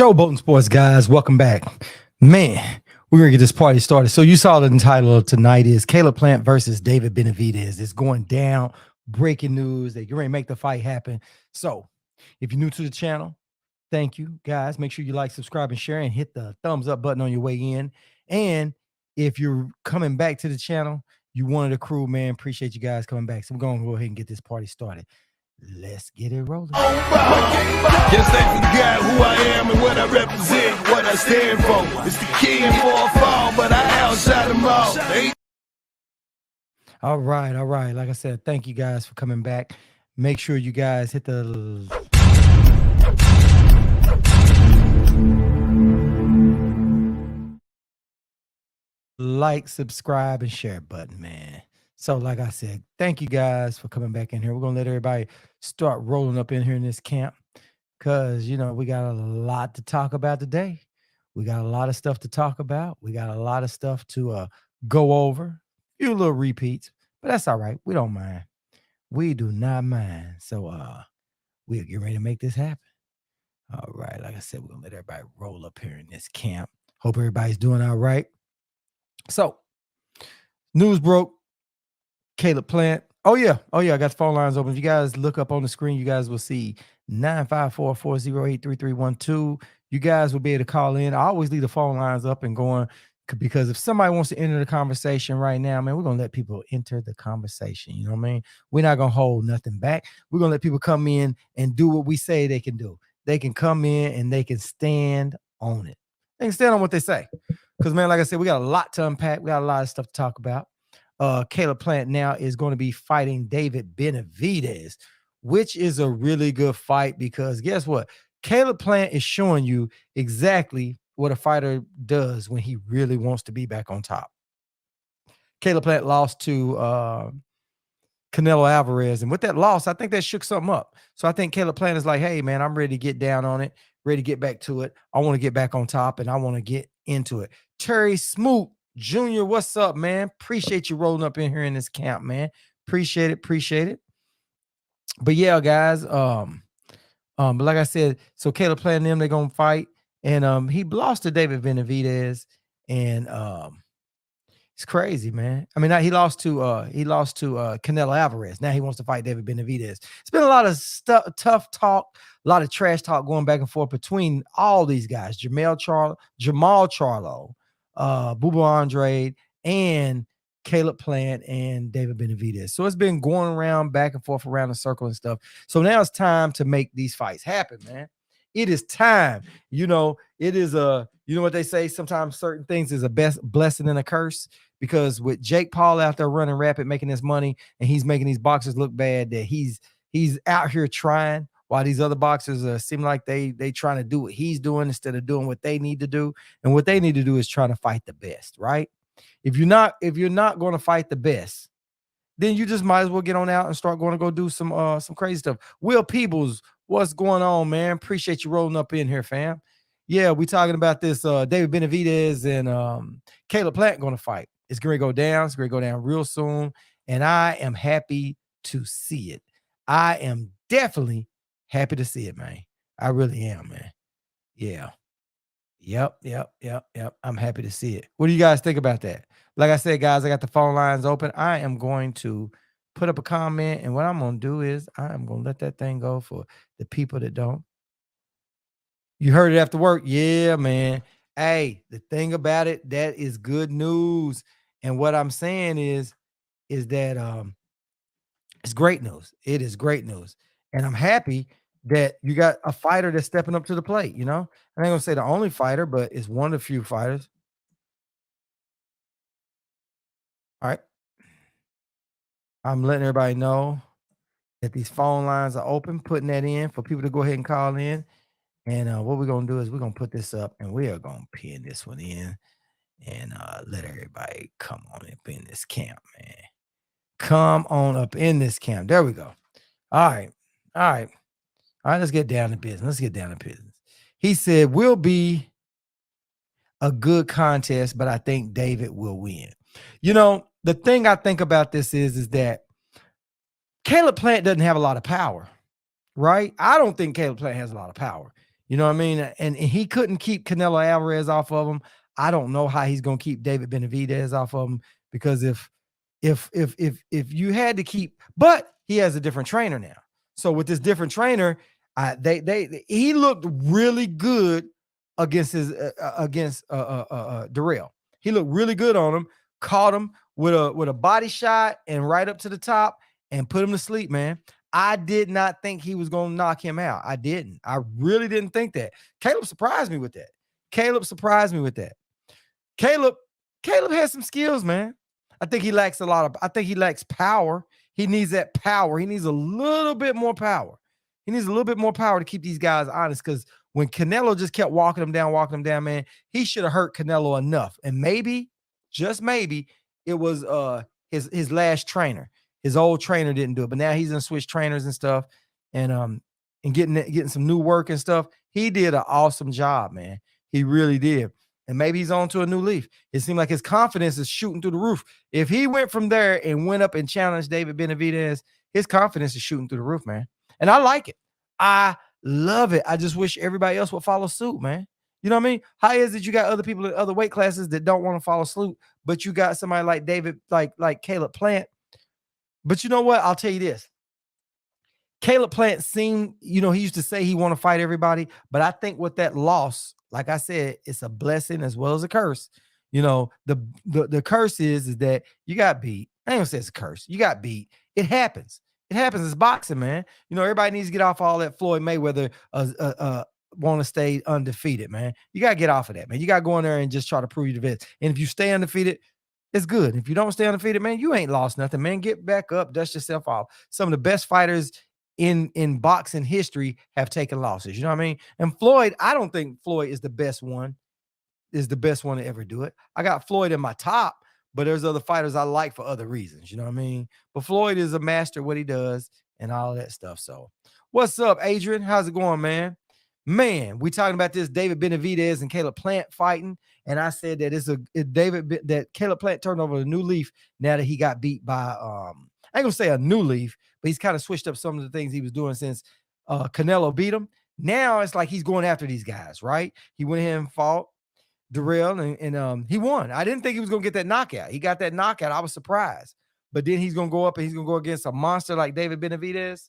Showboating Sports, guys. Welcome back. Man, we're going to get this party started. So you saw the title of tonight is Caleb Plant versus David Benavidez. It's going down. Breaking news. They're going to make the fight happen. So if you're new to the channel, thank you, guys. Make sure you like, subscribe, and share, and hit the thumbs up button on your way in. And if you're coming back to the channel, you one of the crew, man. Appreciate you guys coming back. So we're going to go ahead and get this party started. Let's get it rolling. Just they forgot who I am and what I represent, what I stand for. It's the king for a fall, but I outshot them all. All right. Like I said, thank you guys for coming back. Make sure you guys hit the like, subscribe, and share button, man. So like I said, thank you guys for coming back in here. We're going to let everybody start rolling up in here in this camp because, you know, we got a lot to talk about today. We got a lot of stuff to talk about. We got a lot of stuff to go over. A few little repeats, but that's all right. We don't mind. We do not mind. So we'll get ready to make this happen. All right. Like I said, we're going to let everybody roll up here in this camp. Hope everybody's doing all right. So news broke. Caleb Plant. Oh yeah. I got the phone lines open. If you guys look up on the screen, you guys will see 954-408-3312. You guys will be able to call in. I always leave the phone lines up and going because if somebody wants to enter the conversation right now, man, we're going to let people enter the conversation. You know what I mean? We're not going to hold nothing back. We're going to let people come in and do what we say they can do. They can come in and they can stand on it. They can stand on what they say. Because, man, like I said, we got a lot to unpack. We got a lot of stuff to talk about. Caleb Plant now is going to be fighting David Benavidez, which is a really good fight because guess what? Caleb Plant is showing you exactly what a fighter does when he really wants to be back on top. Caleb Plant lost to Canelo Alvarez, and with that loss, I think that shook something up. So I think Caleb Plant is like, hey, man, I'm ready to get down on it, ready to get back to it. I want to get back on top, and I want to get into it. Terry Smoot Junior, what's up, man? Appreciate you rolling up in here in this camp, man. Appreciate it. But yeah, guys, but like I said, so Caleb Plant and them, they're gonna fight, and he lost to David Benavidez, and it's crazy, man. I mean, he lost to Canelo Alvarez. Now he wants to fight David Benavidez. It's been a lot of tough talk, a lot of trash talk going back and forth between all these guys, Jamal Charlo, Bubba Andrade, and Caleb Plant and David Benavidez. So it's been going around back and forth around the circle and stuff. So now it's time to make these fights happen, man. It is time. You know, it is you know what they say, sometimes certain things is a blessing and a curse, because with Jake Paul out there running rapid, making his money, and he's making these boxers look bad, that he's out here trying while these other boxers seem like they trying to do what he's doing instead of doing what they need to do. And what they need to do is trying to fight the best, right? If you're not going to fight the best, then you just might as well get on out and start going to go do some crazy stuff. Will Peebles, what's going on, man? Appreciate you rolling up in here, fam. Yeah, we talking about this David Benavidez and Caleb Plant going to fight. It's going to go down. It's going to go down real soon, and I am happy to see it. I am definitely happy to see it, man. I really am, man. Yeah. Yep. I'm happy to see it. What do you guys think about that? Like I said, guys, I got the phone lines open. I am going to put up a comment, and what I'm going to do is I am going to let that thing go for the people that don't. You heard it after work? Yeah, man. Hey, the thing about it, that is good news. And what I'm saying is that it's great news. It is great news. And I'm happy that you got a fighter that's stepping up to the plate, you know? I ain't gonna say the only fighter, but it's one of the few fighters. All right. I'm letting everybody know that these phone lines are open, putting that in for people to go ahead and call in. And what we're gonna do is we're gonna put this up, and we are gonna pin this one in and let everybody come on up in this camp, man. Come on up in this camp. There we go. All right. Let's get down to business. He said, will be a good contest, but I think David will win. You know, the thing I think about this is that Caleb Plant doesn't have a lot of power, right? I don't think Caleb Plant has a lot of power. You know what I mean? And he couldn't keep Canelo Alvarez off of him. I don't know how he's gonna keep David Benavidez off of him, because if you had to keep, but he has a different trainer now. So with this different trainer, he looked really good against Darrell. He looked really good on him. Caught him with a body shot and right up to the top and put him to sleep, man. I did not think he was going to knock him out. I didn't. I really didn't think that. Caleb surprised me with that. Caleb has some skills, man. I think he lacks power. He needs that power. He needs a little bit more power. He needs a little bit more power to keep these guys honest, because when Canelo just kept walking him down, man, he should have hurt Canelo enough. And maybe, just maybe, it was his last trainer. His old trainer didn't do it, but now he's gonna switch trainers and stuff, and getting some new work and stuff. He did an awesome job, man. He really did. And maybe he's on to a new leaf. It seemed like his confidence is shooting through the roof. If he went from there and went up and challenged David Benavidez, his confidence is shooting through the roof, man. And I like it. I love it. I just wish everybody else would follow suit, man. You know what I mean? How is it you got other people in other weight classes that don't want to follow suit, but you got somebody like David, like Caleb Plant? But you know what? I'll tell you this. Caleb Plant seemed, he used to say he want to fight everybody, but I think with that loss, like I said, it's a blessing as well as a curse. The curse is that you got beat. I ain't gonna say it's a curse. You got beat. It happens. It happens. It's boxing, man. Everybody needs to get off all that Floyd Mayweather want to stay undefeated, man. You got to get off of that, man. You got to go in there and just try to prove you the best. And if you stay undefeated, it's good. If you don't stay undefeated, man, you ain't lost nothing, man. Get back up, dust yourself off. Some of the best fighters in boxing history have taken losses. You know what I mean? And Floyd, I don't think Floyd is the best one to ever do it. I got Floyd in my top, but there's other fighters I like for other reasons. You know what I mean? But Floyd is a master at what he does and all that stuff. So what's up, Adrian? How's it going, man? Man, we talking about this David Benavidez and Caleb Plant fighting, and I said that that Caleb Plant turned over a new leaf now that he got beat by I ain't gonna say a new leaf, but he's kind of switched up some of the things he was doing since Canelo beat him. Now it's like he's going after these guys, right? He went ahead and fought Darrell, and he won. I didn't think he was gonna get that knockout. He got that knockout. I was surprised, but then he's gonna go up and he's gonna go against a monster like David Benavidez.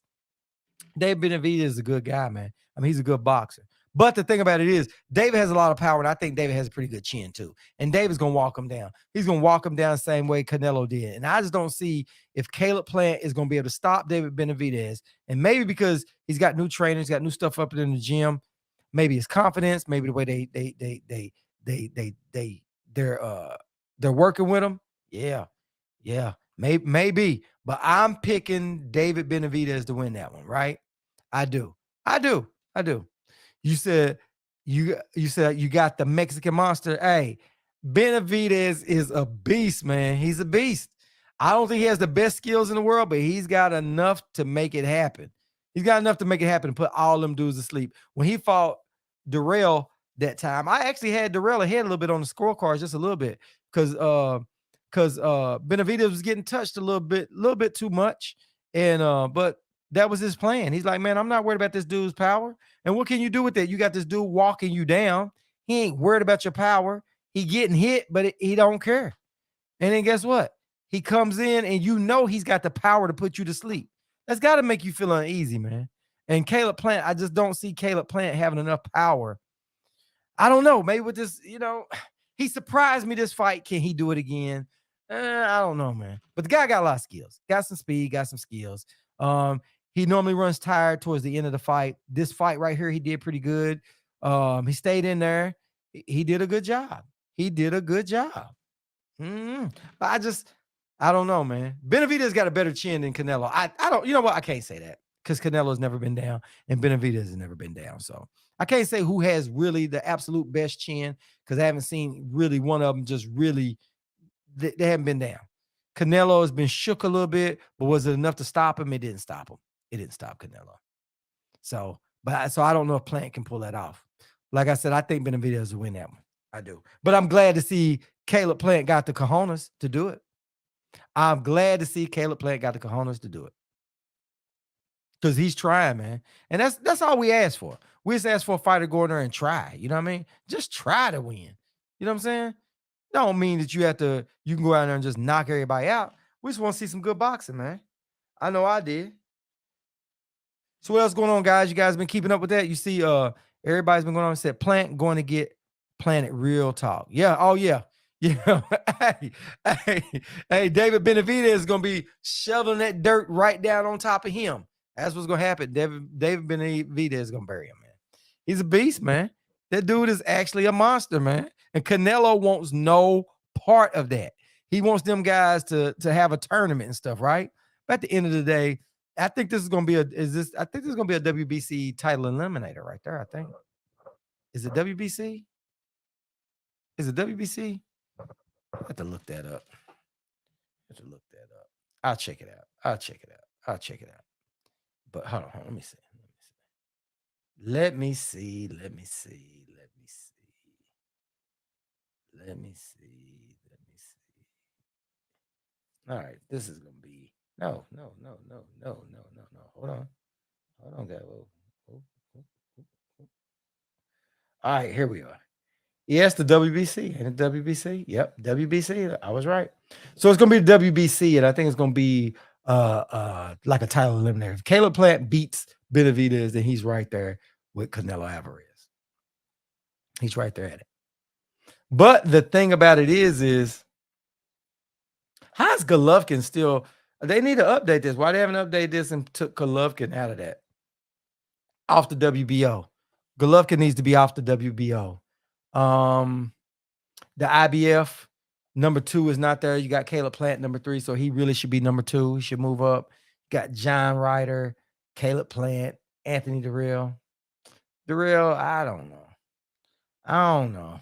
David Benavidez is a good guy, man. I mean, he's a good boxer. But the thing about it is, David has a lot of power, and I think David has a pretty good chin, too. And David's going to walk him down. He's going to walk him down the same way Canelo did. And I just don't see if Caleb Plant is going to be able to stop David Benavidez. And maybe because he's got new trainers, got new stuff up in the gym, maybe his confidence, maybe the way they're working with him. Yeah, maybe. But I'm picking David Benavidez to win that one, right? I do. You said you got the Mexican monster. Hey, Benavidez is a beast, man. He's a beast. I don't think he has the best skills in the world, but he's got enough to make it happen. He's got enough to make it happen and put all them dudes to sleep. When he fought Darrell that time, I actually had Darrell ahead a little bit on the scorecards, just a little bit, because Benavidez was getting touched a little bit too much. And but that was his plan. He's like, man, I'm not worried about this dude's power. And what can you do with that? You got this dude walking you down. He ain't worried about your power. He getting hit, but he don't care. And then guess what? He comes in and he's got the power to put you to sleep. That's got to make you feel uneasy, man. And Caleb Plant, I just don't see Caleb Plant having enough power. I don't know. Maybe with this, he surprised me this fight. Can he do it again? I don't know, man. But the guy got a lot of skills. Got some speed, got some skills. He normally runs tired towards the end of the fight. This fight right here, he did pretty good. He stayed in there. He did a good job. But I don't know, man. Benavidez got a better chin than Canelo. I don't, you know what? I can't say that because Canelo's never been down and Benavidez has never been down. So I can't say who has really the absolute best chin because I haven't seen really one of them just really, they haven't been down. Canelo has been shook a little bit, but was it enough to stop him? It didn't stop him. It didn't stop Canelo. So I don't know if Plant can pull that off. Like I said, I think Benavidez will win that one. I do. But I'm glad to see Caleb Plant got the cojones to do it. Because he's trying, man. And that's all we ask for. We just ask for a fighter to go in there and try. You know what I mean? Just try to win. You know what I'm saying? Don't mean that you can go out there and just knock everybody out. We just want to see some good boxing, man. I know I did. So what else going on, guys? You guys been keeping up with that? You see, everybody's been going on and said Plant going to get Planet Real Talk. Yeah. Oh, yeah. Yeah. hey, David Benavidez is gonna be shoveling that dirt right down on top of him. That's what's gonna happen. David Benavidez is gonna bury him, man. He's a beast, man. That dude is actually a monster, man. And Canelo wants no part of that. He wants them guys to have a tournament and stuff, right? But at the end of the day, I think this is gonna be a WBC title eliminator right there. I think. Is it WBC? Is it WBC? I have to look that up. I'll check it out. But hold on. Let me see. All right, this is gonna be no. Hold on, guys. Whoa. All right, here we are. Yes, the WBC. And the WBC. Yep, WBC. I was right. So it's gonna be the WBC, and I think it's gonna be like a title eliminator. If Caleb Plant beats Benavidez, then he's right there with Canelo Alvarez. He's right there at it. But the thing about it is how's Golovkin still? They need to update this. Why they haven't updated this and took Golovkin out of that? Off the WBO. Golovkin needs to be off the WBO. The IBF number 2 is not there. You got Caleb Plant number 3, so he really should be number 2. He should move up. You got John Ryder, Caleb Plant, Anthony Durrell. I don't know.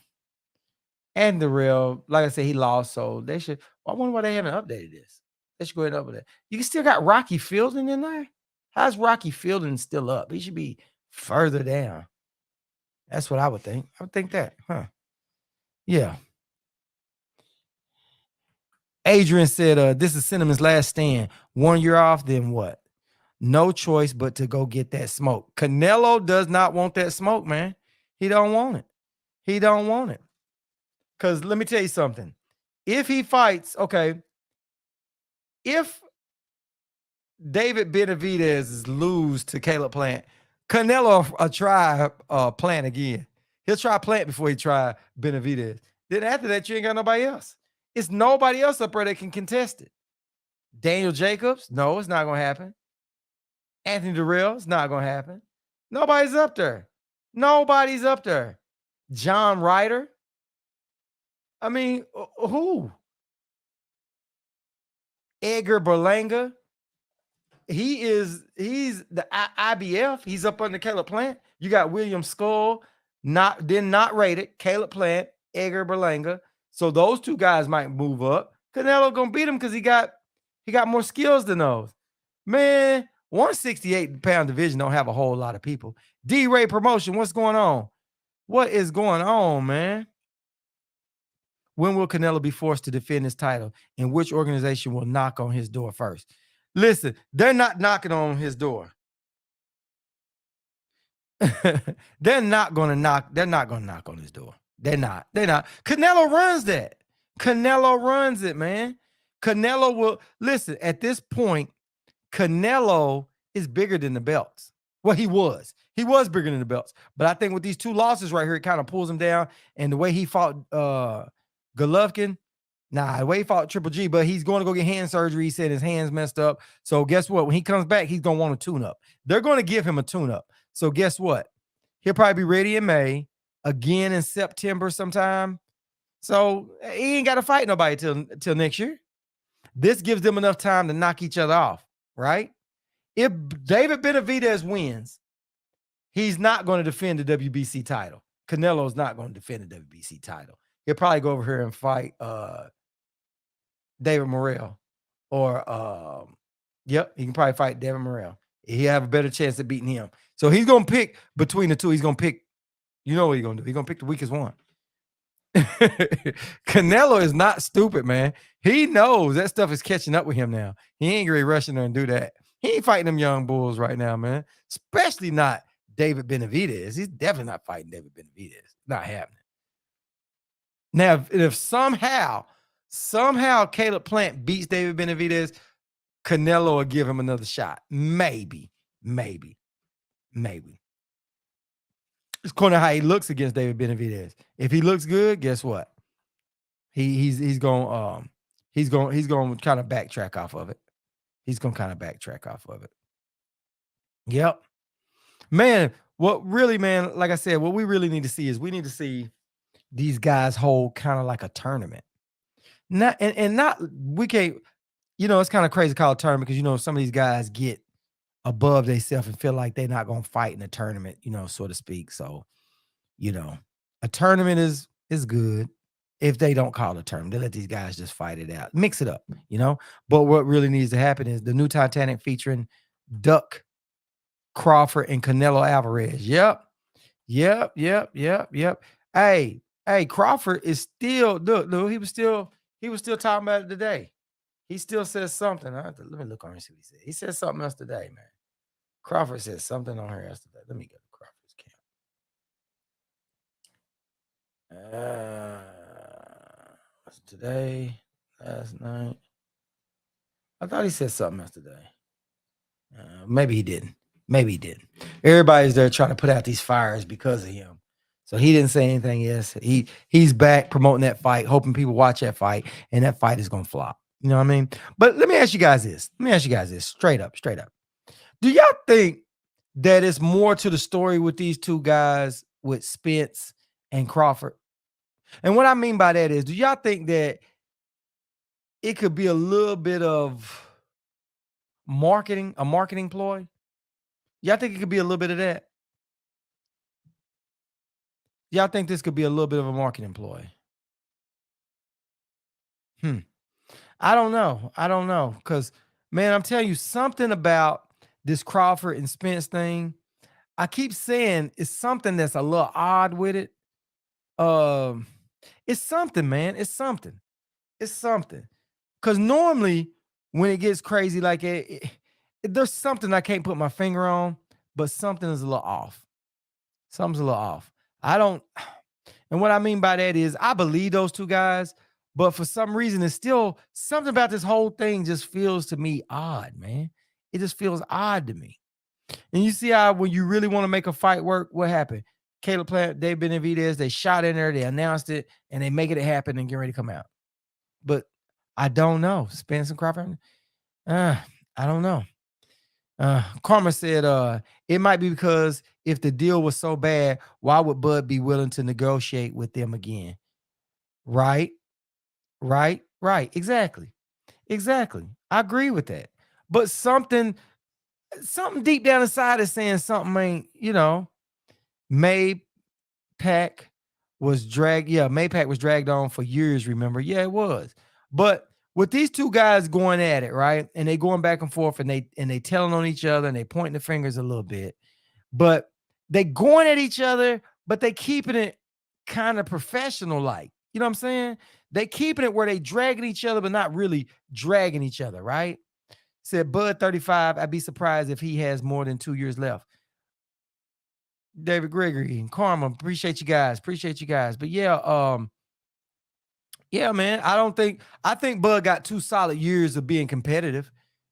And Durrell, like I said, he lost, so they should. I wonder why they haven't updated this. They should go ahead and update it. You still got Rocky Fielding in there. How's Rocky Fielding still up? He should be further down. That's what I would think. I would think that, huh? Yeah. Adrian said, this is Cinnamon's last stand. 1 year off, then what? No choice but to go get that smoke. Canelo does not want that smoke, man. He don't want it. Because let me tell you something. If he fights, okay, if David Benavidez lose to Caleb Plant, Canelo will try Plant again. He'll try Plant before he try Benavidez. Then after that, you ain't got nobody else. It's nobody else up there that can contest it. Daniel Jacobs? No, it's not going to happen. Anthony Durrell? It's not going to happen. Nobody's up there. John Ryder? I mean, who? Edgar Berlanga? He's the IBF. He's up under Caleb Plant. You got William Skull, not rated. Caleb Plant, Edgar Berlanga. So those two guys might move up. Canelo gonna beat him because he got more skills than those. Man, 168-pound division don't have a whole lot of people. D-Ray Promotion, what's going on? What is going on, man? When will Canelo be forced to defend his title? And which organization will knock on his door first? Listen, they're not knocking on his door. They're not going to knock on his door. They're not. Canelo runs that. Canelo runs it, man. Canelo will listen. At this point, Canelo is bigger than the belts. Well, he was bigger than the belts. But I think with these 2 losses right here, it kind of pulls him down. And the way he fought Golovkin, the way he fought Triple G, but he's going to go get hand surgery. He said his hands messed up. So guess what? When he comes back, he's going to want a tune-up. They're going to give him a tune-up. So guess what? He'll probably be ready in May, again in September sometime. So he ain't got to fight nobody till next year. This gives them enough time to knock each other off, right? If David Benavidez wins, he's not going to defend the WBC title. Canelo's not going to defend the WBC title. He'll probably go over here and fight David Morrell. Or, he can probably fight David Morrell. He'll have a better chance of beating him. So he's going to pick between the two. He's going to pick, you know what he's going to do. He's going to pick the weakest one. Canelo is not stupid, man. He knows that stuff is catching up with him now. He ain't really rushing there and do that. He ain't fighting them young bulls right now, man. Especially not David Benavidez. He's definitely not fighting David Benavidez. Not happening. Now, if somehow Caleb Plant beats David Benavidez, Canelo will give him another shot. Maybe. It's according to how he looks against David Benavidez. If he looks good, guess what? He's going to kind of backtrack off of it. Yep. Man, like I said, what we really need to see is we need to see these guys hold kind of like a tournament. We can't, it's kind of crazy to call it a tournament because, some of these guys get above themselves and feel like they're not going to fight in a tournament, so to speak. So, a tournament is good if they don't call it a tournament. They let these guys just fight it out, mix it up, But what really needs to happen is the new Titanic featuring Duck Crawford and Canelo Alvarez. Yep. Hey, Crawford is still look, he was still talking about it today. He still says something. Let me look on and see what he said. He said something else today, man. Crawford said something on here yesterday. Let me get Crawford's camp. What's today? Last night. I thought he said something else today. Maybe he didn't. Everybody's there trying to put out these fires because of him. So he didn't say anything. Yes, he's back promoting that fight, hoping people watch that fight, and that fight is gonna flop. You know what I mean? But let me ask you guys this. Straight up. Do y'all think that it's more to the story with these two guys, with Spence and Crawford? And what I mean by that is, do y'all think that it could be a little bit of a marketing ploy? Y'all think it could be a little bit of that? Y'all think this could be a little bit of a marketing ploy? I don't know. Because, man, I'm telling you, something about this Crawford and Spence thing, I keep saying it's something that's a little odd with it. It's something, man. It's something. Because normally when it gets crazy like there's something I can't put my finger on, but something is a little off. Something's a little off. And what I mean by that is I believe those two guys, but for some reason, it's still something about this whole thing just feels to me odd, man. It just feels odd to me. And you see how when you really want to make a fight work, what happened? Caleb Plant, David Benavidez, they shot in there, they announced it, and they make it happen and get ready to come out. But I don't know. Spence and Crawford, I don't know. Karma said, it might be because if the deal was so bad, why would Bud be willing to negotiate with them again? Right. Exactly. I agree with that. But something deep down inside is saying something ain't, Maypac was dragged. Yeah, Maypac was dragged on for years, remember? Yeah, it was. But with these two guys going at it, right? And they going back and forth and they telling on each other and they pointing the fingers a little bit. But they going at each other, but they keeping it kind of professional like. You know what I'm saying? They keeping it where they dragging each other, but not really dragging each other, right? Said Bud 35. I'd be surprised if he has more than 2 years left. David Gregory and Karma, appreciate you guys. But yeah, man. I think Bud got 2 solid years of being competitive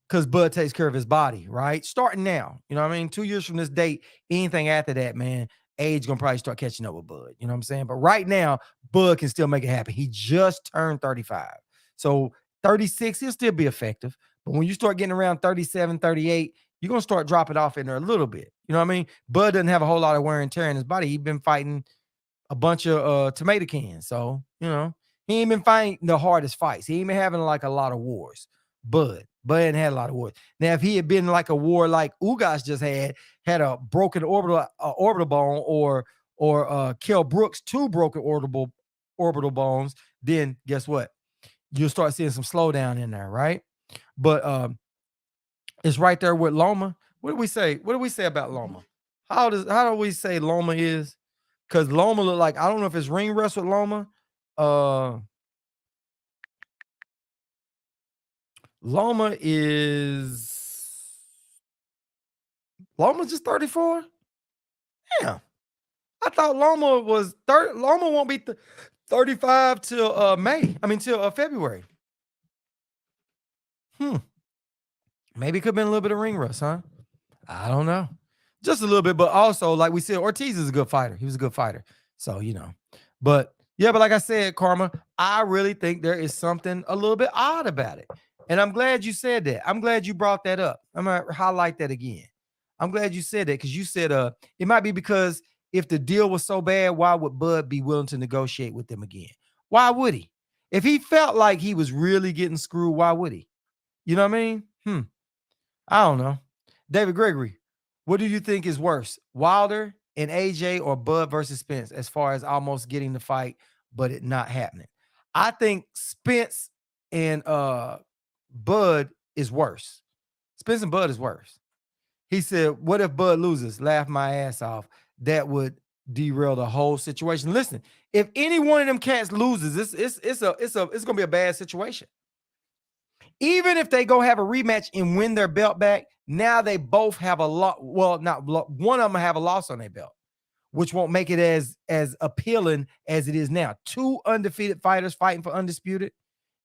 because Bud takes care of his body, right? Starting now, you know what I mean? 2 years from this date, anything after that, man, age gonna probably start catching up with Bud. You know what I'm saying? But right now, Bud can still make it happen. He just turned 35. So 36, he'll still be effective. But when you start getting around 37, 38, you're gonna start dropping off in there a little bit. You know what I mean? Bud doesn't have a whole lot of wear and tear in his body. He's been fighting a bunch of tomato cans. So, he ain't been fighting the hardest fights. He ain't been having like a lot of wars. Bud hadn't had a lot of wars. Now, if he had been like a war like Ugas just had a broken orbital bone or Kell Brooks 2 broken orbital bones, then guess what? You'll start seeing some slowdown in there, right? But it's right there with Loma. What do we say? What do we say about Loma? How do we say Loma is? Because Loma look like, I don't know if it's ring rust with Loma. Loma's just 34. I thought Loma was Loma won't be 35 till till February. Maybe it could have been a little bit of ring rust, huh? I don't know. Just a little bit, but also, like we said, Ortiz is a good fighter. He was a good fighter. So, But yeah, but like I said, Karma, I really think there is something a little bit odd about it. And I'm glad you said that. I'm glad you brought that up. I'm gonna highlight that again. I'm glad you said that because you said it might be because if the deal was so bad, why would Bud be willing to negotiate with them again? Why would he? If he felt like he was really getting screwed, why would he? You know what I mean? I don't know. David Gregory, what do you think is worse, Wilder and AJ or Bud versus Spence, as far as almost getting the fight, but it not happening? I think Spence and Bud is worse. Spence and Bud is worse. He said, "What if Bud loses? Laugh my ass off. That would derail the whole situation." Listen, if any one of them cats loses, it's gonna be a bad situation. Even if they go have a rematch and win their belt back, now they both have a lot. Well, not one of them have a loss on their belt, which won't make it as appealing as it is now. Two undefeated fighters fighting for undisputed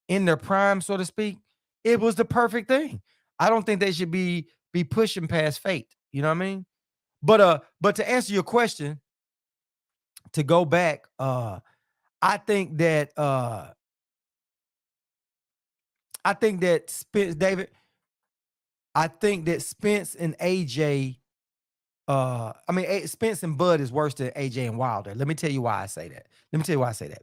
in their prime, so to speak. It was the perfect thing. I don't think they should be pushing past fate. You know what I mean? But to answer your question, to go back, I think that Spence, David, I think that Spence and AJ, Spence and Bud is worse than AJ and Wilder. Let me tell you why I say that.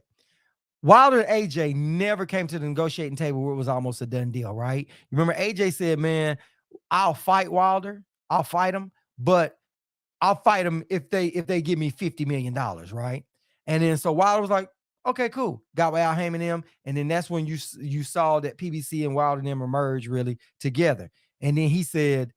Wilder and AJ never came to the negotiating table where it was almost a done deal, right? You remember AJ said, "Man, I'll fight Wilder. I'll fight him, but I'll fight him if they give me $50 million, right?" And then so Wilder was like, "Okay, cool." Got with Al Heyman and them, and then that's when you saw that PBC and Wilder and them emerge really together. And then he said,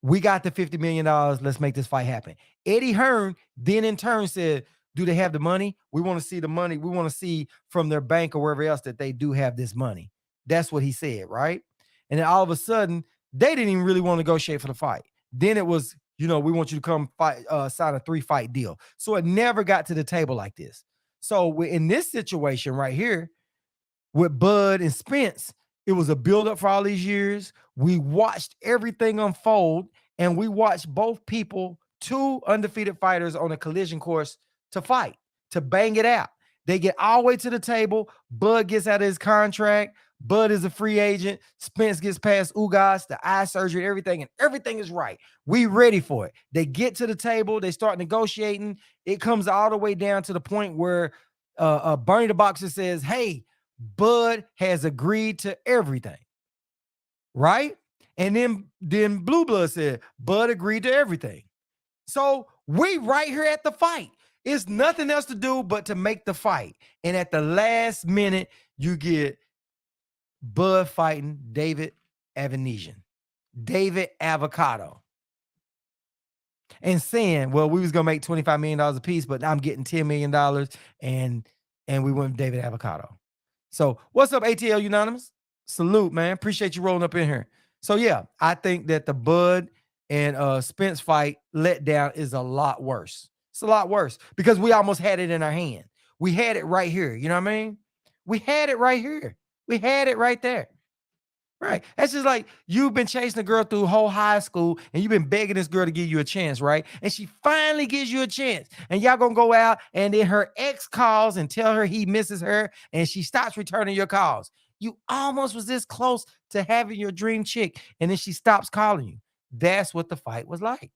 "We got the $50 million. Let's make this fight happen." Eddie Hearn then in turn said, "Do they have the money? We want to see the money. We want to see from their bank or wherever else that they do have this money." That's what he said, right? And then all of a sudden, they didn't even really want to negotiate for the fight. Then it was, we want you to come fight, sign a 3-fight deal. So it never got to the table like this. So in this situation right here, with Bud and Spence, it was a buildup for all these years. We watched everything unfold, and we watched both people, two undefeated fighters on a collision course to fight, to bang it out. They get all the way to the table. Bud gets out of his contract. Bud is a free agent. Spence gets past Ugas, the eye surgery, everything, and everything is right. We ready for it. They get to the table. They start negotiating. It comes all the way down to the point where Bernie the Boxer says, "Hey, Bud has agreed to everything," right? And then Blue Blood said, "Bud agreed to everything." So we right here at the fight. It's nothing else to do but to make the fight. And at the last minute, you get Bud fighting David Avocado. And saying, "Well, we was gonna make $25 million a piece, but I'm getting $10 million." And we went with David Avocado. So what's up, ATL Unanimous? Salute, man. Appreciate you rolling up in here. So yeah, I think that the Bud and Spence fight letdown is a lot worse. It's a lot worse because we almost had it in our hand. We had it right here. You know what I mean? We had it right here. We had it right there. Right. That's just like you've been chasing a girl through whole high school and you've been begging this girl to give you a chance, right? And she finally gives you a chance. And y'all gonna go out and then her ex calls and tell her he misses her and she stops returning your calls. You almost was this close to having your dream chick and then she stops calling you. That's what the fight was like.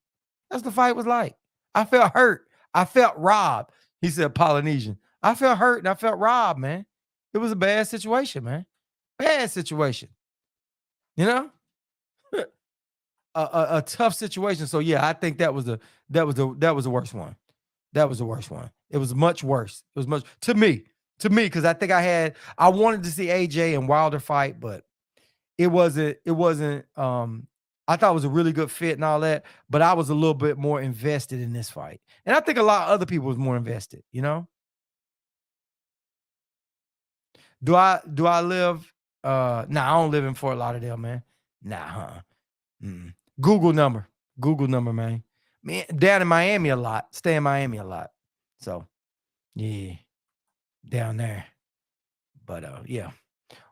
That's what the fight was like. I felt hurt. I felt robbed. He said Polynesian. I felt hurt and I felt robbed, man. It was a bad situation, man. Bad situation. You know, a tough situation. So yeah, I think that was the worst one. That was the worst one. It was much worse. It was much to me because I think I wanted to see AJ and Wilder fight, but it wasn't. I thought it was a really good fit and all that, but I was a little bit more invested in this fight, and I think a lot of other people was more invested. You know, do I live? Nah, I don't live in Fort Lauderdale, man. Nah, Google number, man. Man, down in Miami a lot. Stay in Miami a lot. So yeah, down there. But yeah.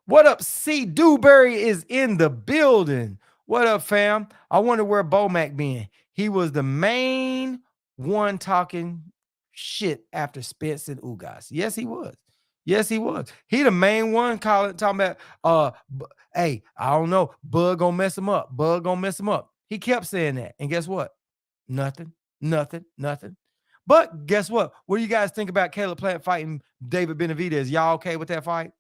What up? C. Dewberry is in the building. What up, fam? I wonder where Bomac been. He was the main one talking shit after Spence and Ugas. Yes, he was. Yes, he was. He the main one talking about hey, I don't know. Bud gonna mess him up. Bud gonna mess him up. He kept saying that. And guess what? Nothing. Nothing. Nothing. But guess what? What do you guys think about Caleb Plant fighting David Benavidez? Y'all okay with that fight?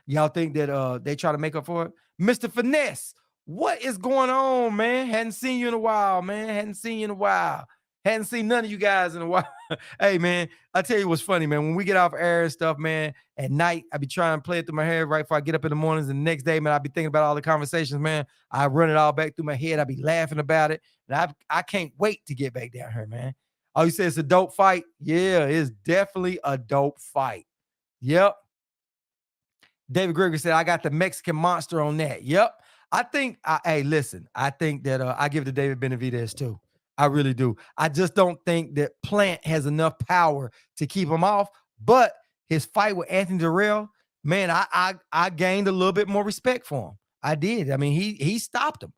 Y'all think that they try to make up for it? Mr. Finesse, what is going on, man? Hadn't seen you in a while, man. Hadn't seen you in a while. Hadn't seen none of you guys in a while. Hey, man, I tell you what's funny, man. When we get off air and stuff, man, at night, I be trying to play it through my head right before I get up in the mornings. And the next day, man, I be thinking about all the conversations, man. I run it all back through my head. I be laughing about it. And I can't wait to get back down here, man. Oh, you say it's a dope fight? Yeah, it's definitely a dope fight. Yep. David Gregory said, I got the Mexican monster on that. Yep. I think, hey, listen, I think that I give it to David Benavidez too. I really do. I just don't think that Plant has enough power to keep him off. But his fight with Anthony Durrell, man, I gained a little bit more respect for him. I did. I mean, he stopped him.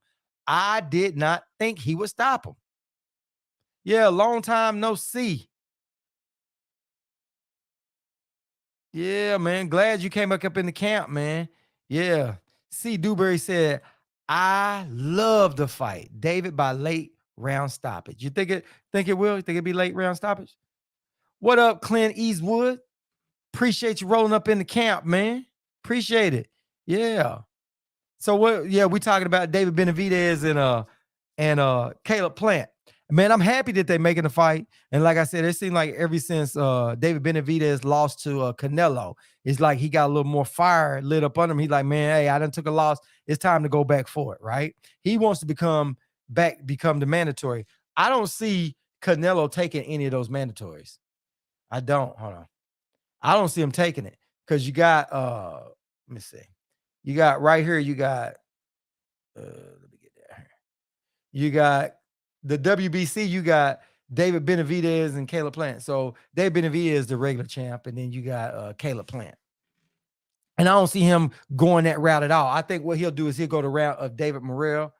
I did not think he would stop him. Yeah, long time no see. Yeah, man. Glad you came back up in the camp, man. Yeah. C. Dewberry said, I love the fight. David by late round stoppage. You think it will? You think it'd be late round stoppage? What up, Clint Eastwood? Appreciate you rolling up in the camp, man. Appreciate it. Yeah. So what? Yeah, we talking about David Benavidez and Caleb Plant. Man, I'm happy that they're making a fight. And like I said, it seemed like ever since David Benavidez lost to Canelo, it's like he got a little more fire lit up under him. He's like, man, hey, I done took a loss. It's time to go back for it, right? He wants to become the mandatory. I don't see Canelo taking any of those mandatories. I don't. Hold on. I don't see him taking it because you got let me see. You got right here, you got let me get that here. You got the WBC, you got David Benavidez and Caleb Plant. So David Benavidez is the regular champ, and then you got Caleb Plant. And I don't see him going that route at all. I think what he'll do is he'll go the route of David Morrell,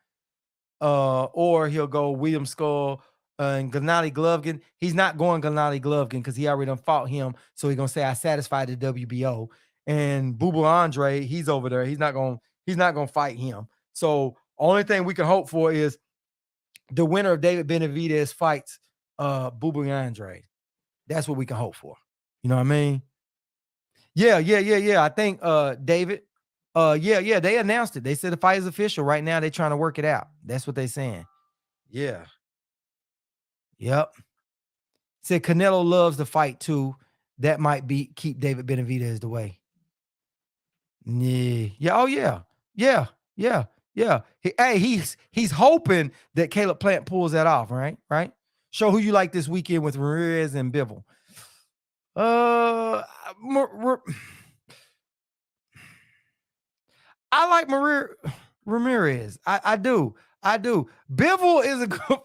or he'll go William Skull and Gennady Golovkin. He's not going Gennady Golovkin because he already done fought him. So he's gonna say I satisfied the WBO. And Bubba Andre, he's over there. He's not gonna fight him. So only thing we can hope for is the winner of David Benavidez fights Bubba Andre. That's what we can hope for. You know what I mean? Yeah. I think David. Yeah, they announced it. They said the fight is official. Right now, they're trying to work it out. That's what they're saying. Yeah. Yep. Said Canelo loves the fight too. That might keep David Benavidez the way. Yeah. Yeah. Oh, yeah. Yeah. Yeah. Yeah. He's hoping that Caleb Plant pulls that off, right? Right. Show who you like this weekend with Ramirez and Bivol. I like Ramirez. I do. Bivol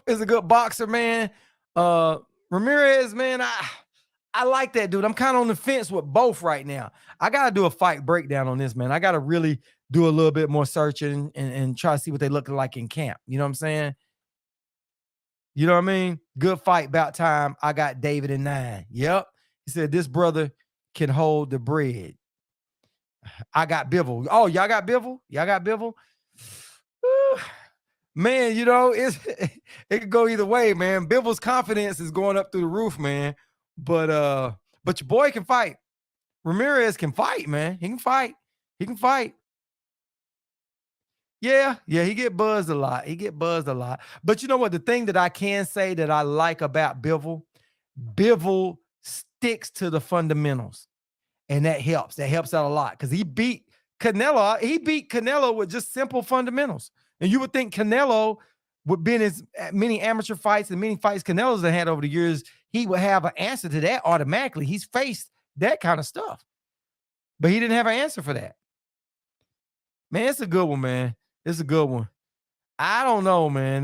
is a good boxer, man. Ramirez, man, I like that dude. I'm kind of on the fence with both right now. I got to do a fight breakdown on this, man. I got to really do a little bit more searching and try to see what they look like in camp. You know what I'm saying? You know what I mean? Good fight, about time. I got David in 9. Yep. He said, this brother can hold the bread. I got Bivol. Oh, y'all got Bivol? Y'all got Bivol? Man, you know, it could go either way, man. Bivol's confidence is going up through the roof, man. But your boy can fight. Ramirez can fight, man. He can fight. Yeah, he get buzzed a lot. But you know what? The thing that I can say that I like about Bivol sticks to the fundamentals. And that helps. That helps out a lot because he beat Canelo. He beat Canelo with just simple fundamentals. And you would think Canelo would be in as many amateur fights and many fights Canelo's had over the years, he would have an answer to that automatically. He's faced that kind of stuff. But he didn't have an answer for that. Man, it's a good one, man. It's a good one. I don't know, man.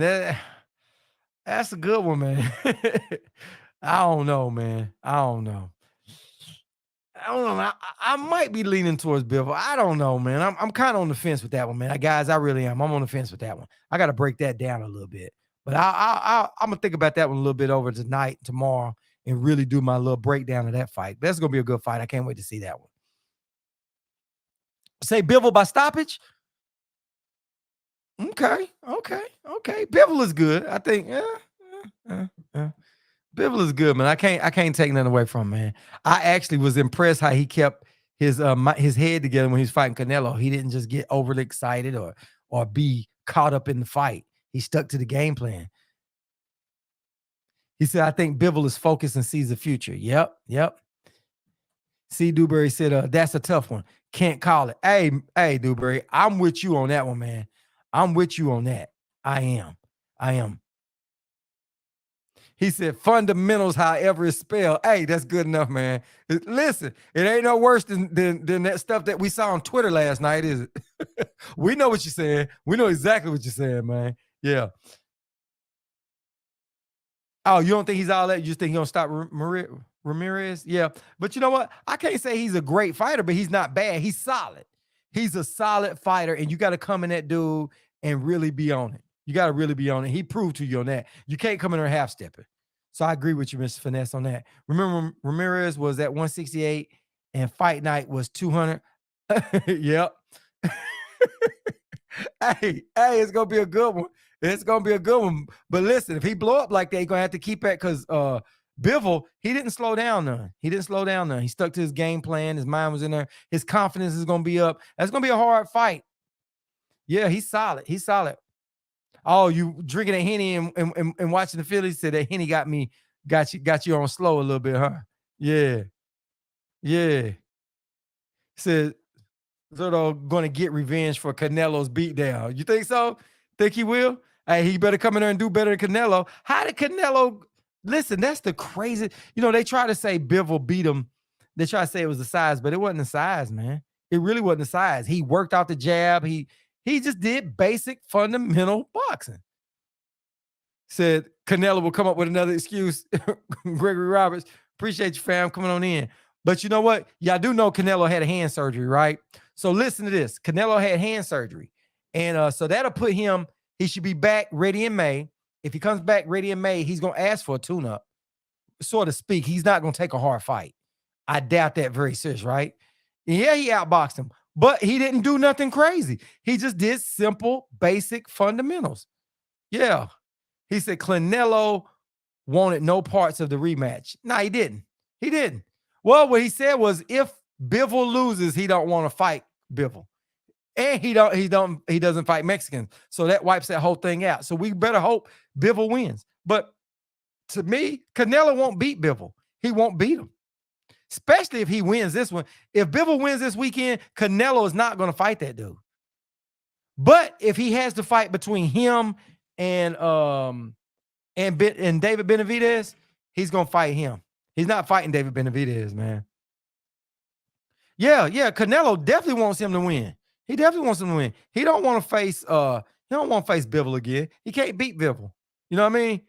That's a good one, man. I don't know, man. I don't know. I don't know. I might be leaning towards Bivol. I don't know, man. I'm kind of on the fence with that one, man. Guys, I really am. I'm on the fence with that one. I got to break that down a little bit, but I'm gonna think about that one a little bit over tonight, tomorrow, and really do my little breakdown of that fight. That's gonna be a good fight. I can't wait to see that one. Say Bivol by stoppage. Okay, okay, okay. Bivol is good. I think. Yeah. Bivol is good, man. I can't take nothing away from him, man. I actually was impressed how he kept his head together when he was fighting Canelo. He didn't just get overly excited or be caught up in the fight. He stuck to the game plan. He said, "I think Bivol is focused and sees the future." Yep. C. Dewberry said, "That's a tough one. Can't call it." Hey, Dewberry, I'm with you on that one, man. I'm with you on that. I am. I am. He said fundamentals, however it's spelled. Hey, that's good enough, man. Listen, it ain't no worse than that stuff that we saw on Twitter last night, is it? We know what you're saying. We know exactly what you're saying, man. Yeah. Oh, you don't think he's all that? You just think he's gonna stop Ramirez? Yeah. But you know what? I can't say he's a great fighter, but he's not bad. He's solid. He's a solid fighter, and you got to come in that dude and really be on it. You got to really be on it. He proved to you on that. You can't come in there half stepping. So I agree with you, Mr. Finesse, on that. Remember, Ramirez was at 168 and fight night was 200. Yep. Hey, it's gonna be a good one. It's gonna be a good one. But listen, if he blow up like that, he's gonna have to keep it, because Bivol, he didn't slow down none. He didn't slow down none. He stuck to his game plan. His mind was in there. His confidence is gonna be up. That's gonna be a hard fight. Yeah, he's solid. He's solid. Oh, you drinking a Henny and watching the Phillies? Said that Henny got you on slow a little bit, huh? Yeah, yeah. Said Zerto going to get revenge for Canelo's beatdown. You think so? Think he will? Hey, he better come in there and do better than Canelo. How did Canelo? Listen, that's the crazy. They try to say Bivol beat him. They try to say it was the size, but it wasn't the size, man. It really wasn't the size. He worked out the jab. He just did basic fundamental boxing. Said Canelo will come up with another excuse. Gregory Roberts, appreciate you, fam, coming on in. But you know what? Y'all do know Canelo had a hand surgery, right? So listen to this. Canelo had hand surgery. And so that'll put him, he should be back ready in May. If he comes back ready in May, he's going to ask for a tune-up, so to speak. He's not going to take a hard fight. I doubt that very serious, right? Yeah, he outboxed him, but he didn't do nothing crazy. He just did simple, basic fundamentals. Yeah. He said Canelo wanted no parts of the rematch. No, he didn't. He didn't. Well, what he said was, if Bivol loses, he don't want to fight Bivol. And he doesn't fight Mexicans. So that wipes that whole thing out. So we better hope Bivol wins. But to me, Canelo won't beat Bivol. He won't beat him. Especially if he wins this one. If Bivol wins this weekend, Canelo is not going to fight that dude. But if he has to fight between him and David Benavidez, he's going to fight him. He's not fighting David Benavidez, man. Yeah. Canelo definitely wants him to win. He definitely wants him to win. He don't want to face Bivol again. He can't beat Bivol. You know what I mean?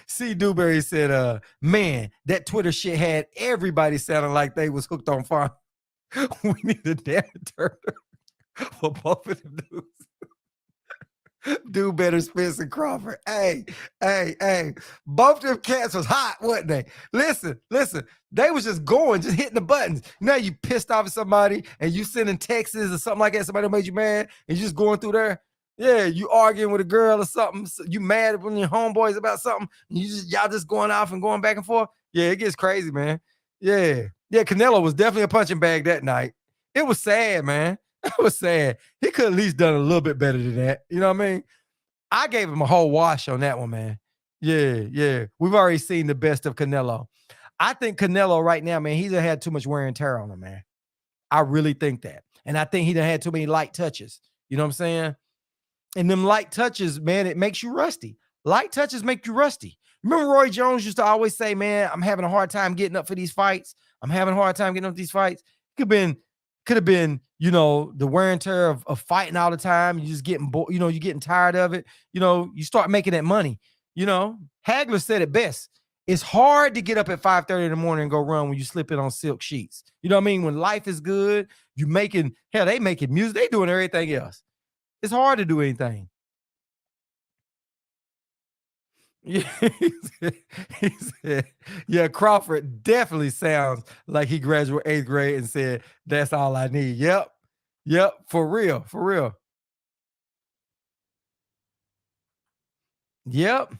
C. Dewberry said, man, that Twitter shit had everybody sounding like they was hooked on fire. We need a damn turtle for both of them dudes. Do better, Spencer Crawford. Hey. Both them cats was hot, wasn't they? Listen. They was just going, just hitting the buttons. Now you pissed off at somebody and you sending texts or something like that. Somebody made you mad and you just going through there. Yeah, you arguing with a girl or something. You mad when your homeboys about something. Y'all just going off and going back and forth. Yeah, it gets crazy, man. Yeah, Canelo was definitely a punching bag that night. It was sad, man. It was sad. He could at least done a little bit better than that. You know what I mean? I gave him a whole wash on that one, man. Yeah. We've already seen the best of Canelo. I think Canelo right now, man, he's had too much wear and tear on him, man. I really think that. And I think he done had too many light touches. You know what I'm saying? And them light touches, man, it makes you rusty. Light touches make you rusty. Remember Roy Jones used to always say, man, I'm having a hard time getting up for these fights. I'm having a hard time getting up for these fights. Could have been, the wear and tear of fighting all the time. You just getting bored, you're getting tired of it. You start making that money. You know, Hagler said it best. It's hard to get up at 5:30 in the morning and go run when you slipping on silk sheets. You know what I mean? When life is good, you making, hell, they making music, they doing everything else. It's hard to do anything. Yeah, he said, yeah, Crawford definitely sounds like he graduated 8th grade and said, that's all I need. Yep. Yep. For real. For real. Yep.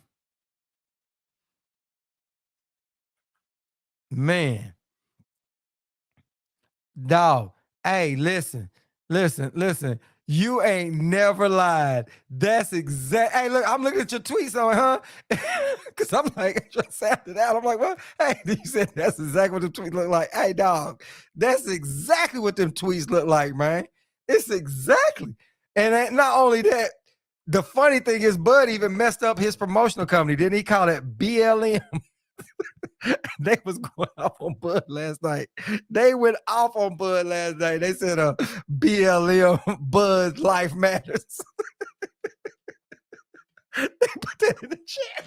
Man. Dog. Hey, listen. You ain't never lied. That's exact. Hey, look, I'm looking at your tweets on, huh? Because I'm like, just sounded out. I'm like, what? Hey, you said that's exactly what the tweets look like. Hey, dog, that's exactly what them tweets look like, man. It's exactly. And not only that, the funny thing is, Bud even messed up his promotional company. Didn't he call it BLM? They was going off on Bud last night. They went off on Bud last night. They said BLM, Bud's life matters. They put that in the chat.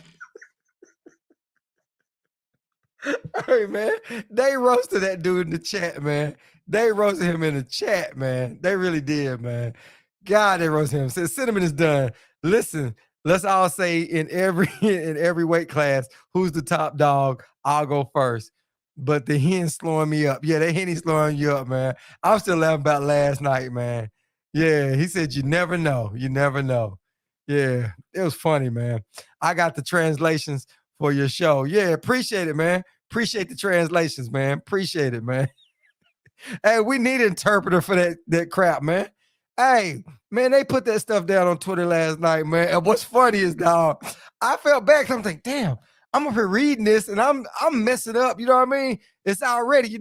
Hey, man, they roasted that dude in the chat, man. They roasted him in the chat, man. They really did, man. God, they roasted him. Said cinnamon is done. Listen, let's all say in every weight class, who's the top dog? I'll go first. But the hen's slowing me up. Yeah, that hen is slowing you up, man. I'm still laughing about last night, man. Yeah, he said you never know. You never know. Yeah, it was funny, man. I got the translations for your show. Yeah, appreciate it, man. Appreciate the translations, man. Appreciate it, man. Hey, we need an interpreter for that crap, man. Hey, man, they put that stuff down on Twitter last night, man. And what's funny is, dog, I felt bad. I'm like, damn, I'm up here reading this and I'm messing up. You know what I mean? It's already,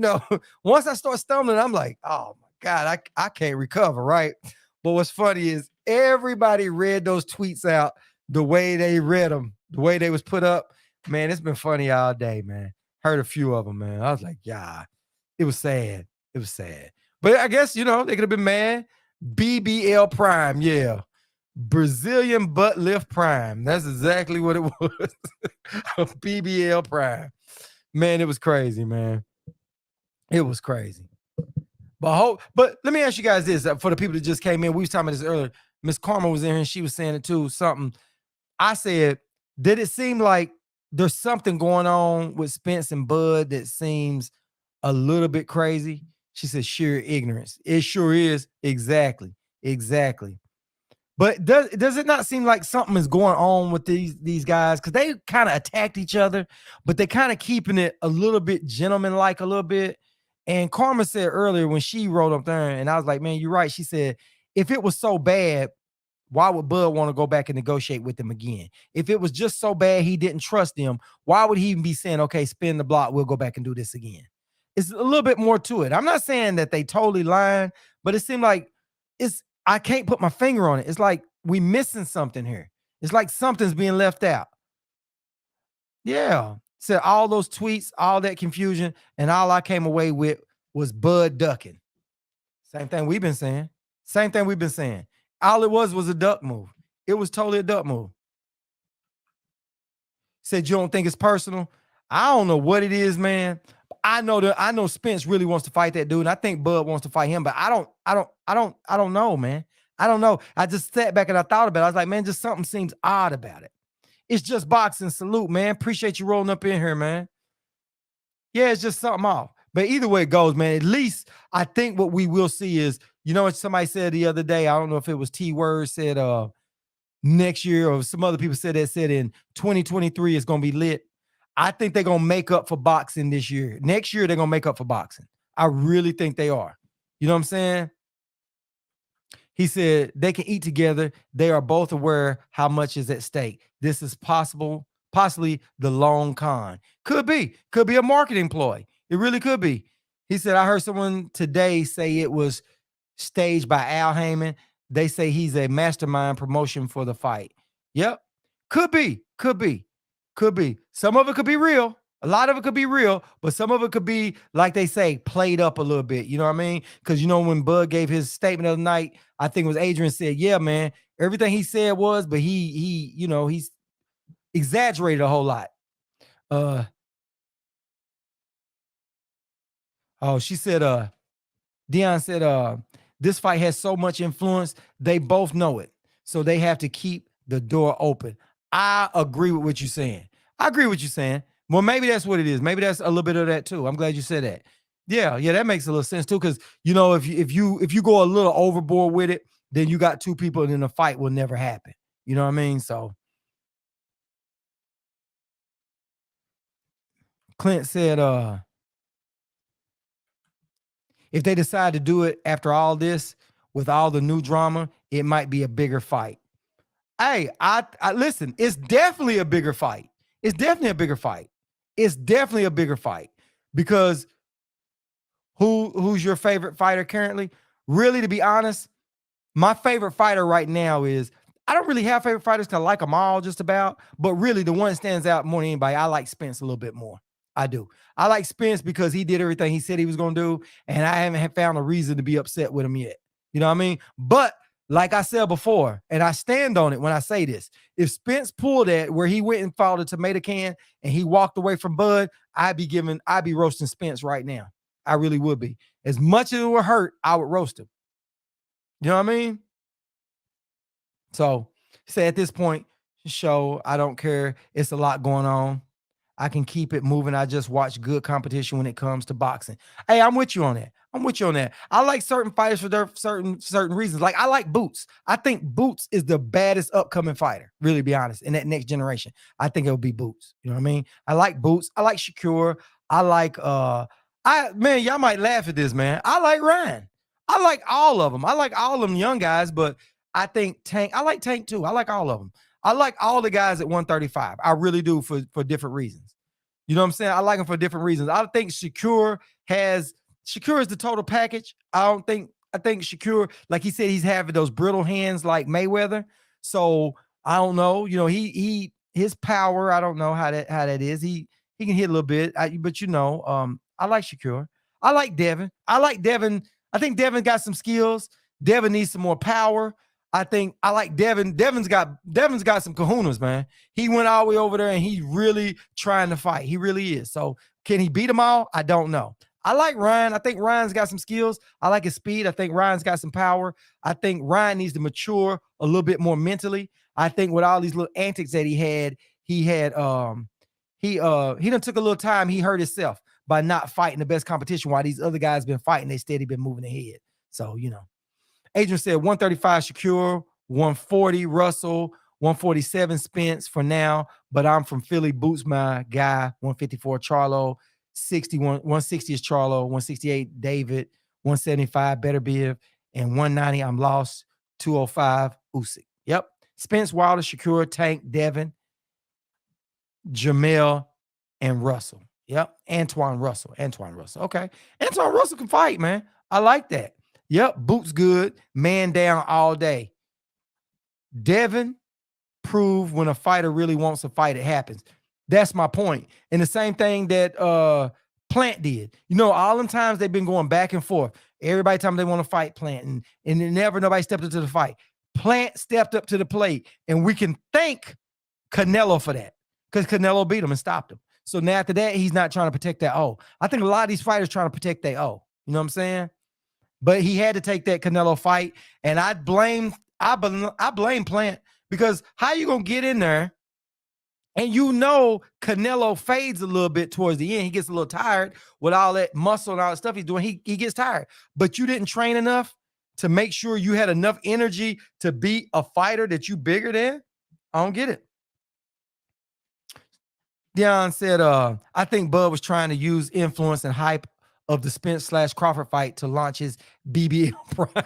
once I start stumbling, I'm like, oh my God, I can't recover, right? But what's funny is everybody read those tweets out the way they read them, the way they was put up. Man, it's been funny all day, man. Heard a few of them, man. I was like, yeah, it was sad. It was sad. But I guess, they could have been mad. BBL Prime, yeah. Brazilian butt lift prime. That's exactly what it was. BBL Prime. Man, it was crazy, man. It was crazy. But let me ask you guys this. For the people that just came in, we was talking about this earlier. Miss Karma was in here and she was saying it too. Something. I said, did it seem like there's something going on with Spence and Bud that seems a little bit crazy? She said, sheer ignorance. It sure is. Exactly. But does it not seem like something is going on with these guys? Because they kind of attacked each other, but they kind of keeping it a little bit gentleman-like a little bit. And Karma said earlier when she wrote up there, and I was like, man, you're right. She said, if it was so bad, why would Bud want to go back and negotiate with them again? If it was just so bad he didn't trust them, why would he even be saying, okay, spin the block, we'll go back and do this again? It's a little bit more to it. I'm not saying that they totally lying, but it seemed like I can't put my finger on it. It's like we missing something here. It's like something's being left out. Yeah. Said all those tweets, all that confusion, and all I came away with was Bud ducking. Same thing we've been saying. All it was a duck move. It was totally a duck move. Said you don't think it's personal. I don't know what it is, man. I know Spence really wants to fight that dude. And I think Bud wants to fight him, but I don't know, man. I don't know. I just sat back and I thought about it. I was like, man, just something seems odd about it. It's just boxing. Salute, man. Appreciate you rolling up in here, man. Yeah, it's just something off. But either way it goes, man, at least I think what we will see is, what somebody said the other day, I don't know if it was T-Word said next year, or some other people said in 2023 it's going to be lit. I think they're going to make up for boxing this year. Next year, they're going to make up for boxing. I really think they are. You know what I'm saying? He said they can eat together. They are both aware how much is at stake. This is possibly the long con. Could be a marketing ploy. It really could be. He said, I heard someone today say it was staged by Al Heyman. They say he's a mastermind promotion for the fight. Yep. Could be. Some of it could be real. A lot of it could be real, but some of it could be, like they say, played up a little bit. You know what I mean? Because, when Bud gave his statement the other night, I think it was Adrian said, yeah, man, everything he said was, but he's exaggerated a whole lot. She said, Dion said, this fight has so much influence. They both know it. So they have to keep the door open. I agree with what you're saying. I agree with you saying. Well, maybe that's what it is. Maybe that's a little bit of that too. I'm glad you said that. Yeah, that makes a little sense too. Because if you go a little overboard with it, then you got two people, and then the fight will never happen. You know what I mean? So Clint said, if they decide to do it after all this, with all the new drama, it might be a bigger fight. Hey, I listen, it's definitely a bigger fight. It's definitely a bigger fight. It's definitely a bigger fight because who's your favorite fighter currently? Really, to be honest, my favorite fighter right now is, I don't really have favorite fighters because I like them all just about, but really the one that stands out more than anybody, I like Spence a little bit more. I do. I like Spence because he did everything he said he was going to do, and I haven't found a reason to be upset with him yet. You know what I mean? But like I said before, and I stand on it when I say this, if Spence pulled that where he went and fought a tomato can and he walked away from Bud, I'd be roasting Spence right now. I really would be. As much as it would hurt, I would roast him. You know what I mean? So say at this point, show, I don't care. It's a lot going on. I can keep it moving. I just watch good competition when it comes to boxing. Hey, I'm with you on that. I like certain fighters for their certain reasons. Like I like Boots. I think Boots is the baddest upcoming fighter, really be honest, in that next generation. I think it'll be Boots. You know what I mean? I like Boots. I like Shakur. I like man, y'all might laugh at this, man. I like Ryan. I like all of them. I like all of them young guys, but I think I like Tank too. I like all of them. I like all the guys at 135. I really do for different reasons. You know what I'm saying? I like them for different reasons. I think Shakur is the total package. I think Shakur, like he said, he's having those brittle hands like Mayweather. So I don't know. You know, his power, I don't know how that is. He can hit a little bit, but I like Shakur. I like Devin. I think Devin got some skills. Devin needs some more power. I like Devin. Devin's got some kahunas, man. He went all the way over there and he's really trying to fight. He really is. So can he beat them all? I don't know. I like Ryan. I think Ryan's got some skills. I like his speed. I think Ryan's got some power. I think Ryan needs to mature a little bit more mentally. I think with all these little antics that he done took a little time. He hurt himself by not fighting the best competition while these other guys been fighting. They steady been moving ahead. So, Adrian said 135 Shakur, 140 Russell, 147 Spence for now, but I'm from Philly. Boots my guy. 154 Charlo, 160 is Charlo, 168 David, 175 Beterbiev, and 190 I'm lost. 205 Usyk. Yep. Spence, Wilder, Shakur, Tank, Devin, Jamel, and Russell. Yep. Antoine Russell. Okay. Antoine Russell can fight, man. I like that. Yep, Boots good, man down all day. Devin proved when a fighter really wants to fight, it happens. That's my point. And the same thing that Plant did. All them times they've been going back and forth. Everybody time they want to fight Plant, and never nobody stepped up to the fight. Plant stepped up to the plate, and we can thank Canelo for that because Canelo beat him and stopped him. So now after that, he's not trying to protect that O. I think a lot of these fighters trying to protect their O. You know what I'm saying? But he had to take that Canelo fight, and I blame Plant because how you gonna get in there and Canelo fades a little bit towards the end. He gets a little tired with all that muscle and all that stuff he's doing. He gets tired, but you didn't train enough to make sure you had enough energy to beat a fighter that you bigger than. I don't get it. Dion said, I think Bud was trying to use influence and hype of the Spence/Crawford fight to launch his BBL prime.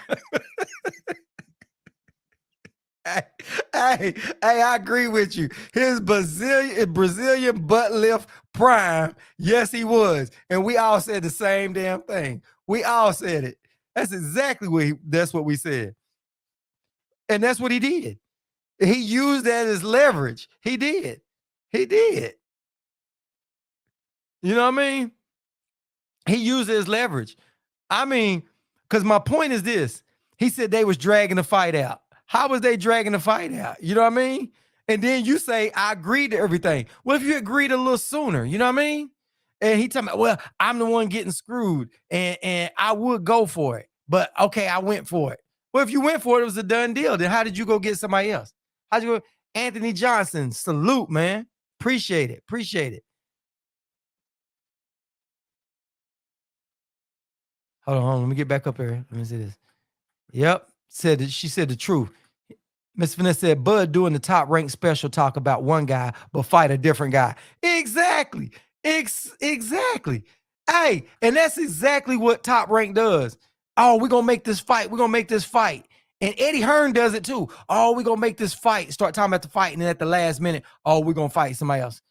Hey, I agree with you. His Brazilian butt lift prime. Yes, he was. And we all said the same damn thing. We all said it. That's exactly that's what we said. And that's what he did. He used that as leverage. He did. You know what I mean? He used it as leverage. I mean, because my point is this. He said they was dragging the fight out. How was they dragging the fight out? You know what I mean? And then you say, I agreed to everything. Well, if you agreed a little sooner, you know what I mean? And he talking about, well, I'm the one getting screwed and I would go for it. But okay, I went for it. Well, if you went for it, it was a done deal. Then how did you go get somebody else? How'd you go? Anthony Johnson, salute, man. Appreciate it. Appreciate it. Hold on. Let me get back up here. Let me see this. Yep. She said the truth. Miss Vanessa said, Bud doing the top ranked special talk about one guy, but fight a different guy. Exactly. Exactly. Hey, and that's exactly what Top Rank does. Oh, we're going to make this fight. We're going to make this fight. And Eddie Hearn does it too. Oh, we're going to make this fight. Start talking about the fight. And then at the last minute, oh, we're going to fight somebody else.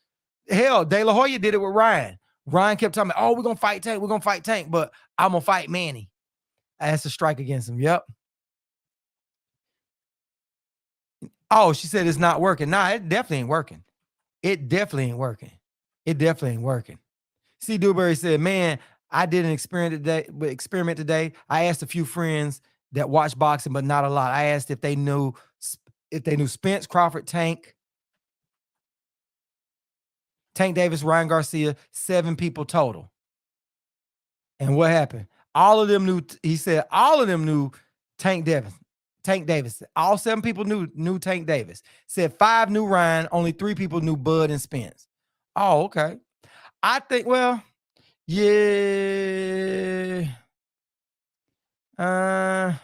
Hell, De La Hoya did it with Ryan. Ryan kept talking about, oh, we're going to fight Tank. We're going to fight Tank. But I'm going to fight Manny. That's a strike against him. Yep. Oh, she said it's not working. Nah, it definitely ain't working. It definitely ain't working. It definitely ain't working. C. Dewberry said, man, I did an experiment today. I asked a few friends that watch boxing, but not a lot. I asked if they knew Spence, Crawford, Tank Davis, Ryan Garcia, 7 people total. And what happened? All of them knew, he said, all of them knew Tank Davis. All 7 people knew Tank Davis. Said 5 knew Ryan, only 3 people knew Bud and Spence. Oh, okay. I think, well, yeah. I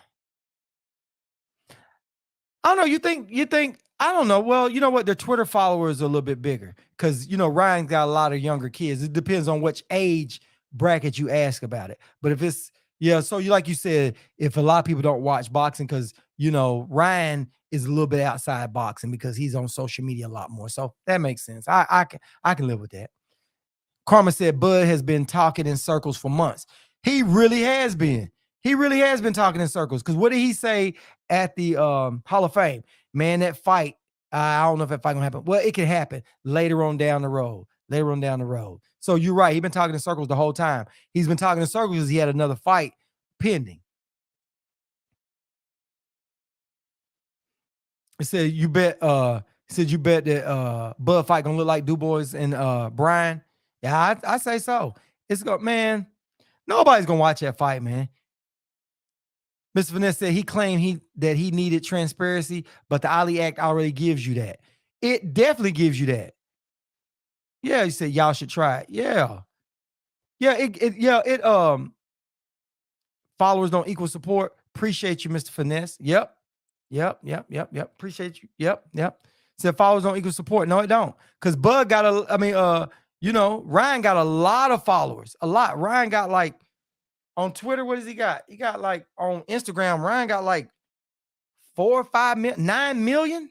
don't know. You think, I don't know. Well, you know what? Their Twitter followers are a little bit bigger because, you know, Ryan's got a lot of younger kids. It depends on which age bracket you ask about it. But if it's, yeah, so like you said, if a lot of people don't watch boxing because, you know, Ryan is a little bit outside boxing because he's on social media a lot more. So that makes sense. I can live with that. Karma said Bud has been talking in circles for months. He really has been. He really has been talking in circles. Because what did he say at the Hall of Fame? Man, that fight, I don't know if that fight gonna happen. Well, it can happen later on down the road. So you're right. He's been talking in circles the whole time. He's been talking in circles because he had another fight pending. It said you bet that Bud fight gonna look like Du Bois and Brian. Yeah, I say so. It's go, man. Nobody's gonna watch that fight, man. Mr. Vanessa said he claimed that he needed transparency, but the Ali Act already gives you that. It definitely gives you that. Yeah, he said y'all should try it. Yeah. Followers don't equal support. Appreciate you, Mr. Finesse. Yep. Appreciate you. Yep. Said followers don't equal support. No, it don't. Because Bud got Ryan got a lot of followers. A lot. Ryan got like on Twitter, what does he got? He got like on Instagram, Ryan got like 4 or 5 million, 9 million.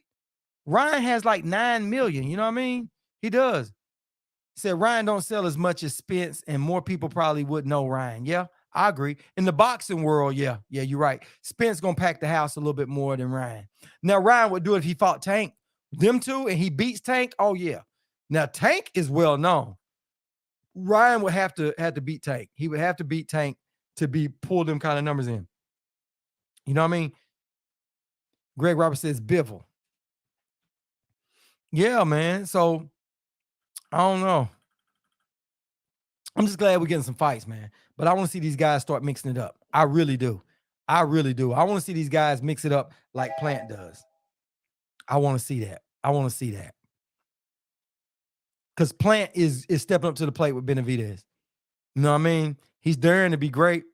Ryan has like 9 million. You know what I mean? He does. He said Ryan don't sell as much as Spence, and more people probably would know Ryan. Yeah, I agree. In the boxing world, yeah, you're right. Spence gonna pack the house a little bit more than Ryan. Now, Ryan would do it if he fought Tank. Them two, and he beats Tank. Oh, yeah. Now, Tank is well known. Ryan would have to beat Tank. He would have to beat Tank to pull them kind of numbers in. You know what I mean? Greg Roberts says Bivol. Yeah, man. So I don't know. I'm just glad we're getting some fights, man. But I want to see these guys start mixing it up. I really do. I want to see these guys mix it up like Plant does. I want to see that. Because Plant is stepping up to the plate with Benavidez. You know what I mean? He's daring to be great.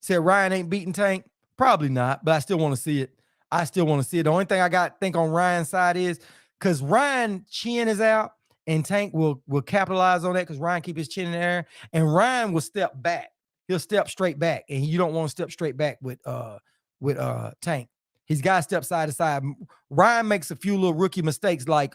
Said Ryan ain't beating Tank. Probably not, but I still want to see it. The only thing I got to think on Ryan's side is because Ryan's chin is out and Tank will capitalize on that because Ryan keep his chin in the air and Ryan will step back. He'll step straight back and you don't want to step straight back with Tank. He's got to step side to side. Ryan makes a few little rookie mistakes I'd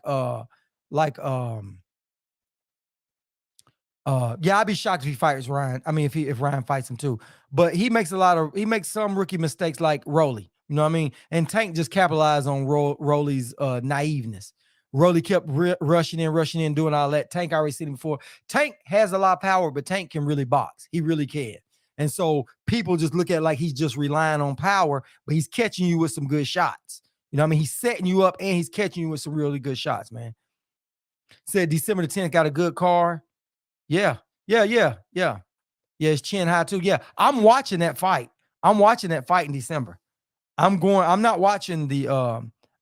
be shocked if he fights Ryan. I mean, if Ryan fights him too. But he makes some rookie mistakes like Rolly. You know what I mean? And Tank just capitalized on Rolly's naiveness. Rolly kept rushing in, doing all that. Tank, I already seen him before. Tank has a lot of power, but Tank can really box. He really can. And so people just look at it like he's just relying on power, but he's catching you with some good shots. You know what I mean? He's setting you up and he's catching you with some really good shots, man. Said December the 10th got a good car. Yeah, yeah, yeah, yeah. Yeah, his chin high too. Yeah, I'm watching that fight. I'm watching that fight in December. I'm not watching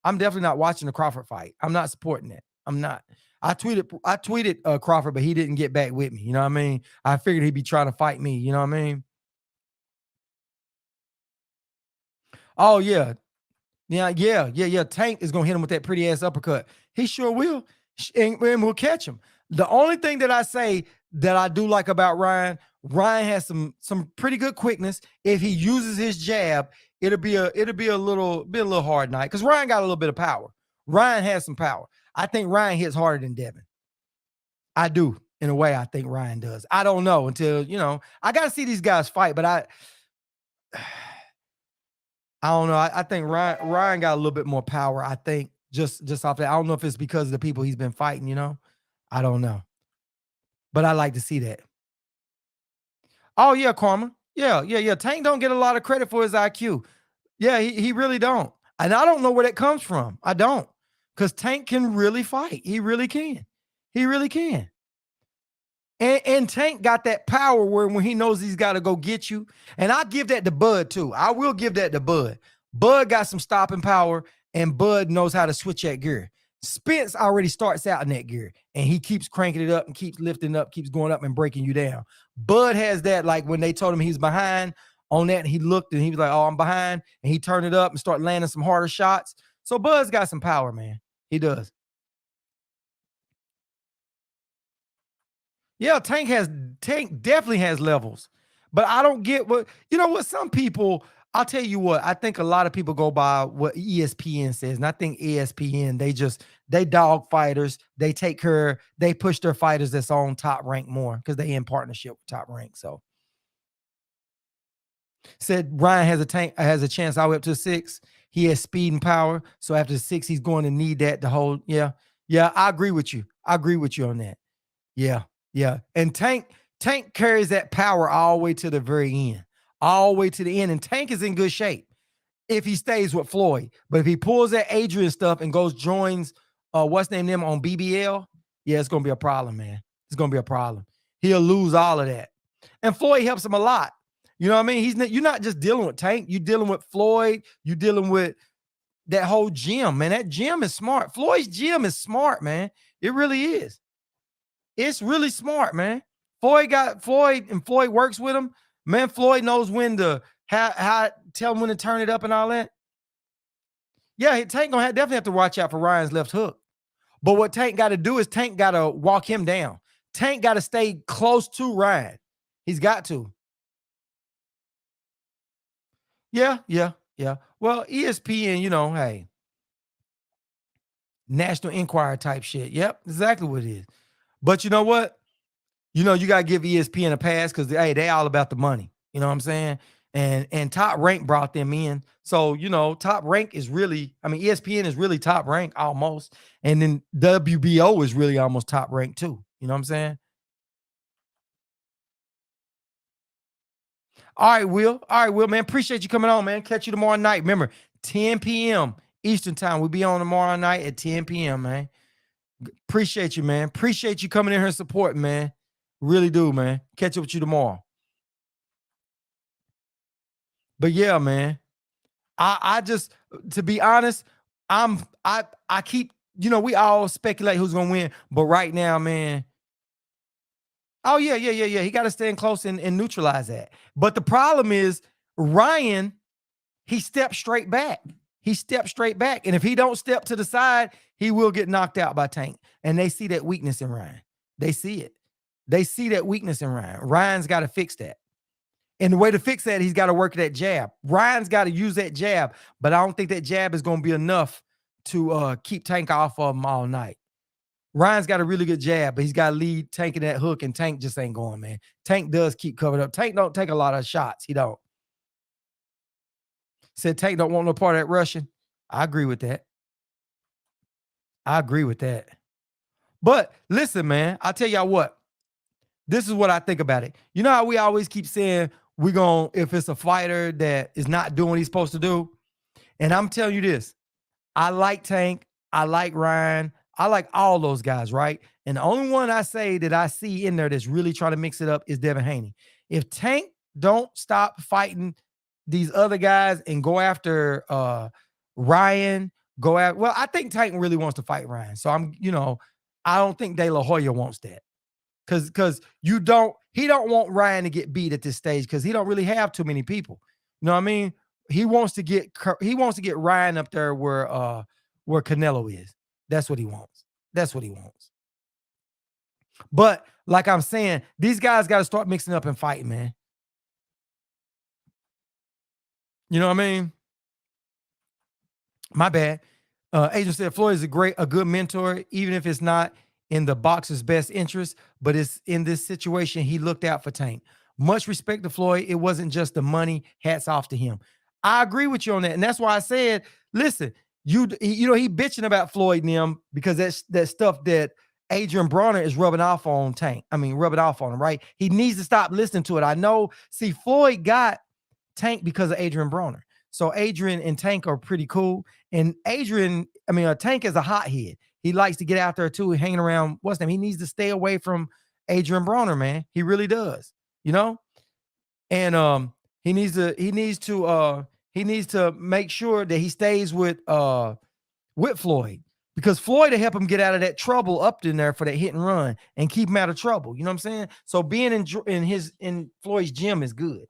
I'm definitely not watching the Crawford fight. I'm not supporting that. I'm not. I tweeted Crawford, but he didn't get back with me. You know what I mean? I figured he'd be trying to fight me. You know what I mean? Oh yeah. Yeah, yeah, yeah, yeah. Tank is gonna hit him with that pretty ass uppercut. He sure will, and we'll catch him. The only thing that I say that I do like about Ryan, Ryan has some pretty good quickness. If he uses his jab, it'll be a little hard night because Ryan got a little bit of power. Ryan has some power. I think Ryan hits harder than Devin. I do in a way. I think Ryan does. I don't know until I got to see these guys fight, but I don't know. I think Ryan got a little bit more power. I think just off that. I don't know if it's because of the people he's been fighting. I don't know, but I like to see that. Oh yeah, Karma. Yeah, yeah, yeah. Tank don't get a lot of credit for his IQ. Yeah, he really don't, and I don't know where that comes from. I don't, because Tank can really fight. He really can. He really can. And Tank got that power where when he knows he's got to go get you. And I give that to Bud too. I will give that to Bud. Bud got some stopping power, and Bud knows how to switch that gear. Spence already starts out in that gear, and he keeps cranking it up and keeps lifting up, keeps going up and breaking you down. Bud has that, like when they told him he's behind on that, and he looked and he was like, "Oh, I'm behind," and he turned it up and started landing some harder shots. So Bud's got some power, man. He does. Yeah, Tank definitely has levels. But I don't get what some people, I'll tell you what, I think a lot of people go by what ESPN says. And I think ESPN, they dog fighters, they push their fighters that's on Top Rank more because they in partnership with Top Rank. So said Ryan has a chance all the way up to 6. He has speed and power. So after 6, he's going to need that to hold. Yeah. Yeah, I agree with you. I agree with you on that. Yeah, yeah. And Tank carries that power all the way to the very end, all the way to the end. And Tank is in good shape if he stays with Floyd. But if he pulls that Adrian stuff and joins what's name them on BBL, yeah, it's gonna be a problem, man. It's gonna be a problem. He'll lose all of that. And Floyd helps him a lot. You know what I mean? You're not just dealing with Tank, you're dealing with Floyd, you're dealing with that whole gym, man. That gym is smart. Floyd's gym is smart, man. It really is. It's really smart, man. Floyd and Floyd works with him. Man, Floyd knows when to how tell him when to turn it up and all that. Yeah, Tank gonna definitely have to watch out for Ryan's left hook. But what Tank got to do is Tank got to walk him down. Tank got to stay close to Ryan. He's got to. Yeah, yeah, yeah. Well, ESPN, hey, National Enquirer type shit. Yep, exactly what it is. But you know what? You got to give ESPN a pass because they all about the money. You know what I'm saying? And Top Rank brought them in. So, Top Rank is really, ESPN is really Top Rank almost. And then WBO is really almost Top Rank too. You know what I'm saying? All right, Will. All right, Will, man. Appreciate you coming on, man. Catch you tomorrow night. Remember, 10 p.m. Eastern time. We'll be on tomorrow night at 10 p.m., man. Appreciate you, man. Appreciate you coming in here and supporting, man. Really do, man. Catch up with you tomorrow. But yeah, man. I just, to be honest, I keep, we all speculate who's gonna win, but right now, man. Oh yeah, yeah, yeah, yeah. He got to stand close and neutralize that. But the problem is Ryan, he stepped straight back. He stepped straight back. And if he don't step to the side, he will get knocked out by Tank. And they see that weakness in Ryan. They see it. They see that weakness in Ryan. Ryan's got to fix that. And the way to fix that, he's got to work that jab. Ryan's got to use that jab, but I don't think that jab is going to be enough to keep Tank off of him all night. Ryan's got a really good jab, but he's got to lead Tank in that hook, and Tank just ain't going, man. Tank does keep covered up. Tank don't take a lot of shots. He don't. Said Tank don't want no part of that Russian. I agree with that. I agree with that. But listen, man, I'll tell y'all what. This is what I think about it. You know how we always keep saying if it's a fighter that is not doing what he's supposed to do? And I'm telling you this, I like Tank. I like Ryan. I like all those guys, right? And the only one I say that I see in there that's really trying to mix it up is Devin Haney. If Tank don't stop fighting these other guys and go after Ryan, well, I think Tank really wants to fight Ryan. So I don't think De La Hoya wants that. Because he don't want Ryan to get beat at this stage because he don't really have too many people. You know what I mean? He wants to get Ryan up there where Canelo is. That's what he wants. That's what he wants. But like I'm saying, these guys got to start mixing up and fighting, man. You know what I mean? My bad. Agent said Floyd is a good mentor, even if it's not in the boxer's best interest, but it's in this situation he looked out for Tank. Much respect to Floyd. It wasn't just the money. Hats off to him. I agree with you on that, and that's why I said, listen, he bitching about Floyd and them because that's that stuff that Adrian Bronner is rubbing off on Tank. I mean, rubbing off on him, right? He needs to stop listening to it. I know. See, Floyd got Tank because of Adrian Bronner. So Adrian and Tank are pretty cool. And Tank is a hothead. He likes to get out there too, hanging around. What's his name? He needs to stay away from Adrian Bronner, man. He really does. And he needs to make sure that he stays with Floyd, because Floyd will help him get out of that trouble up in there for that hit and run and keep him out of trouble. You know what I'm saying? So being in Floyd's gym is good.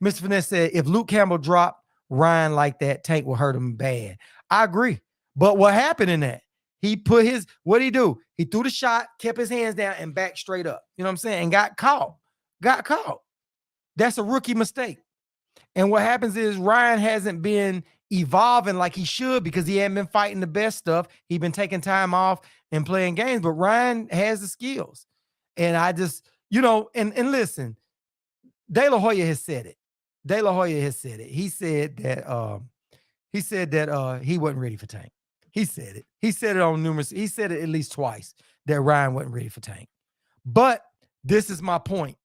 Mr. Finesse said, if Luke Campbell dropped Ryan like that, Tank will hurt him bad. I agree. But what happened in that? What'd he do? He threw the shot, kept his hands down, and backed straight up. You know what I'm saying? And got caught. That's a rookie mistake. And what happens is Ryan hasn't been evolving like he should because he hadn't been fighting the best stuff. He's been taking time off and playing games, but Ryan has the skills. And I just, and listen, De La Hoya has said it. He said that he wasn't ready for Tank. He said it. He said it at least twice that Ryan wasn't ready for Tank. But this is my point.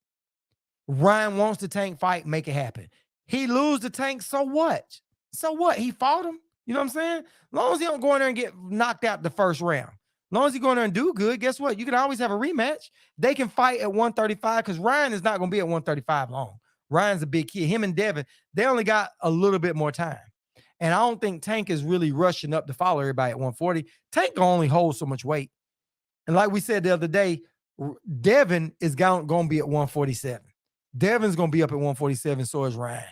Ryan wants the Tank fight, make it happen. He lose the Tank, so what? So what? He fought him. You know what I'm saying? As long as he don't go in there and get knocked out the first round. As long as he go in there and do good, guess what? You can always have a rematch. They can fight at 135 because Ryan is not going to be at 135 long. Ryan's a big kid. Him and Devin, they only got a little bit more time. And I don't think Tank is really rushing up to follow everybody at 140. Tank can only hold so much weight. And like we said the other day, Devin is going to be at 147. Devin's going to be up at 147, so is Ryan.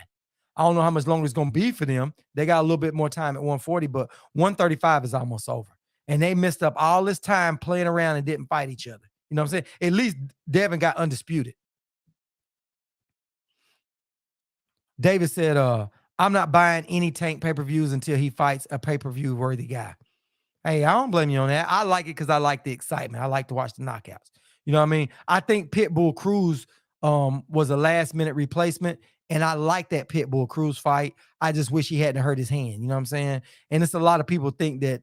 I don't know how much longer it's going to be for them. They got a little bit more time at 140, but 135 is almost over. And they missed up all this time playing around and didn't fight each other. You know what I'm saying? At least Devin got undisputed. David said, I'm not buying any Tank pay-per-views until he fights a pay-per-view worthy guy. Hey, I don't blame you on that. I like it because I like the excitement. I like to watch the knockouts. You know what I mean? I think Pitbull Cruz was a last-minute replacement, and I like that Pitbull Cruz fight. I just wish he hadn't hurt his hand. You know what I'm saying? And it's a lot of people think that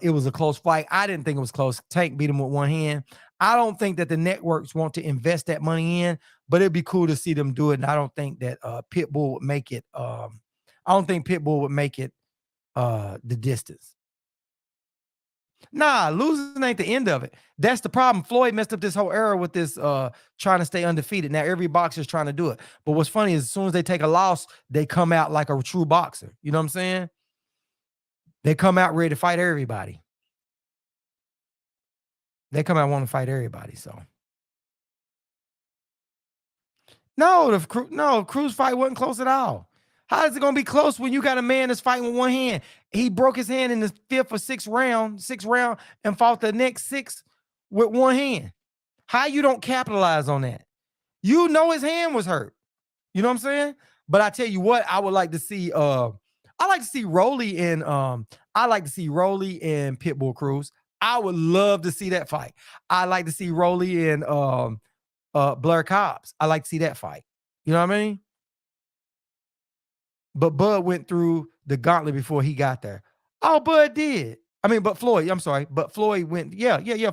it was a close fight. I didn't think it was close. Tank beat him with one hand. I don't think that the networks want to invest that money in, but it'd be cool to see them do it. And I don't think that Pitbull would make it. I don't think Pitbull would make it the distance. Nah, losing ain't the end of it. That's the problem. Floyd messed up this whole era with this trying to stay undefeated. Now every boxer's trying to do it. But what's funny is as soon as they take a loss, they come out like a true boxer. You know what I'm saying? They come out ready to fight everybody. They come out wanting to fight everybody. So no, the Cruz fight wasn't close at all. How is it going to be close when you got a man that's fighting with one hand? He broke his hand in the fifth or sixth round, and fought the next six with one hand. How you don't capitalize on that? You know his hand was hurt. You know what I'm saying? But I tell you what, I would like to see. I like to see Rolly and Pitbull Cruz. I would love to see that fight. I like to see Rolly and Blair Cobbs. I like to see that fight. You know what I mean? But Bud went through the gauntlet before he got there. Oh, Bud did. But Floyd, I'm sorry. But Floyd went,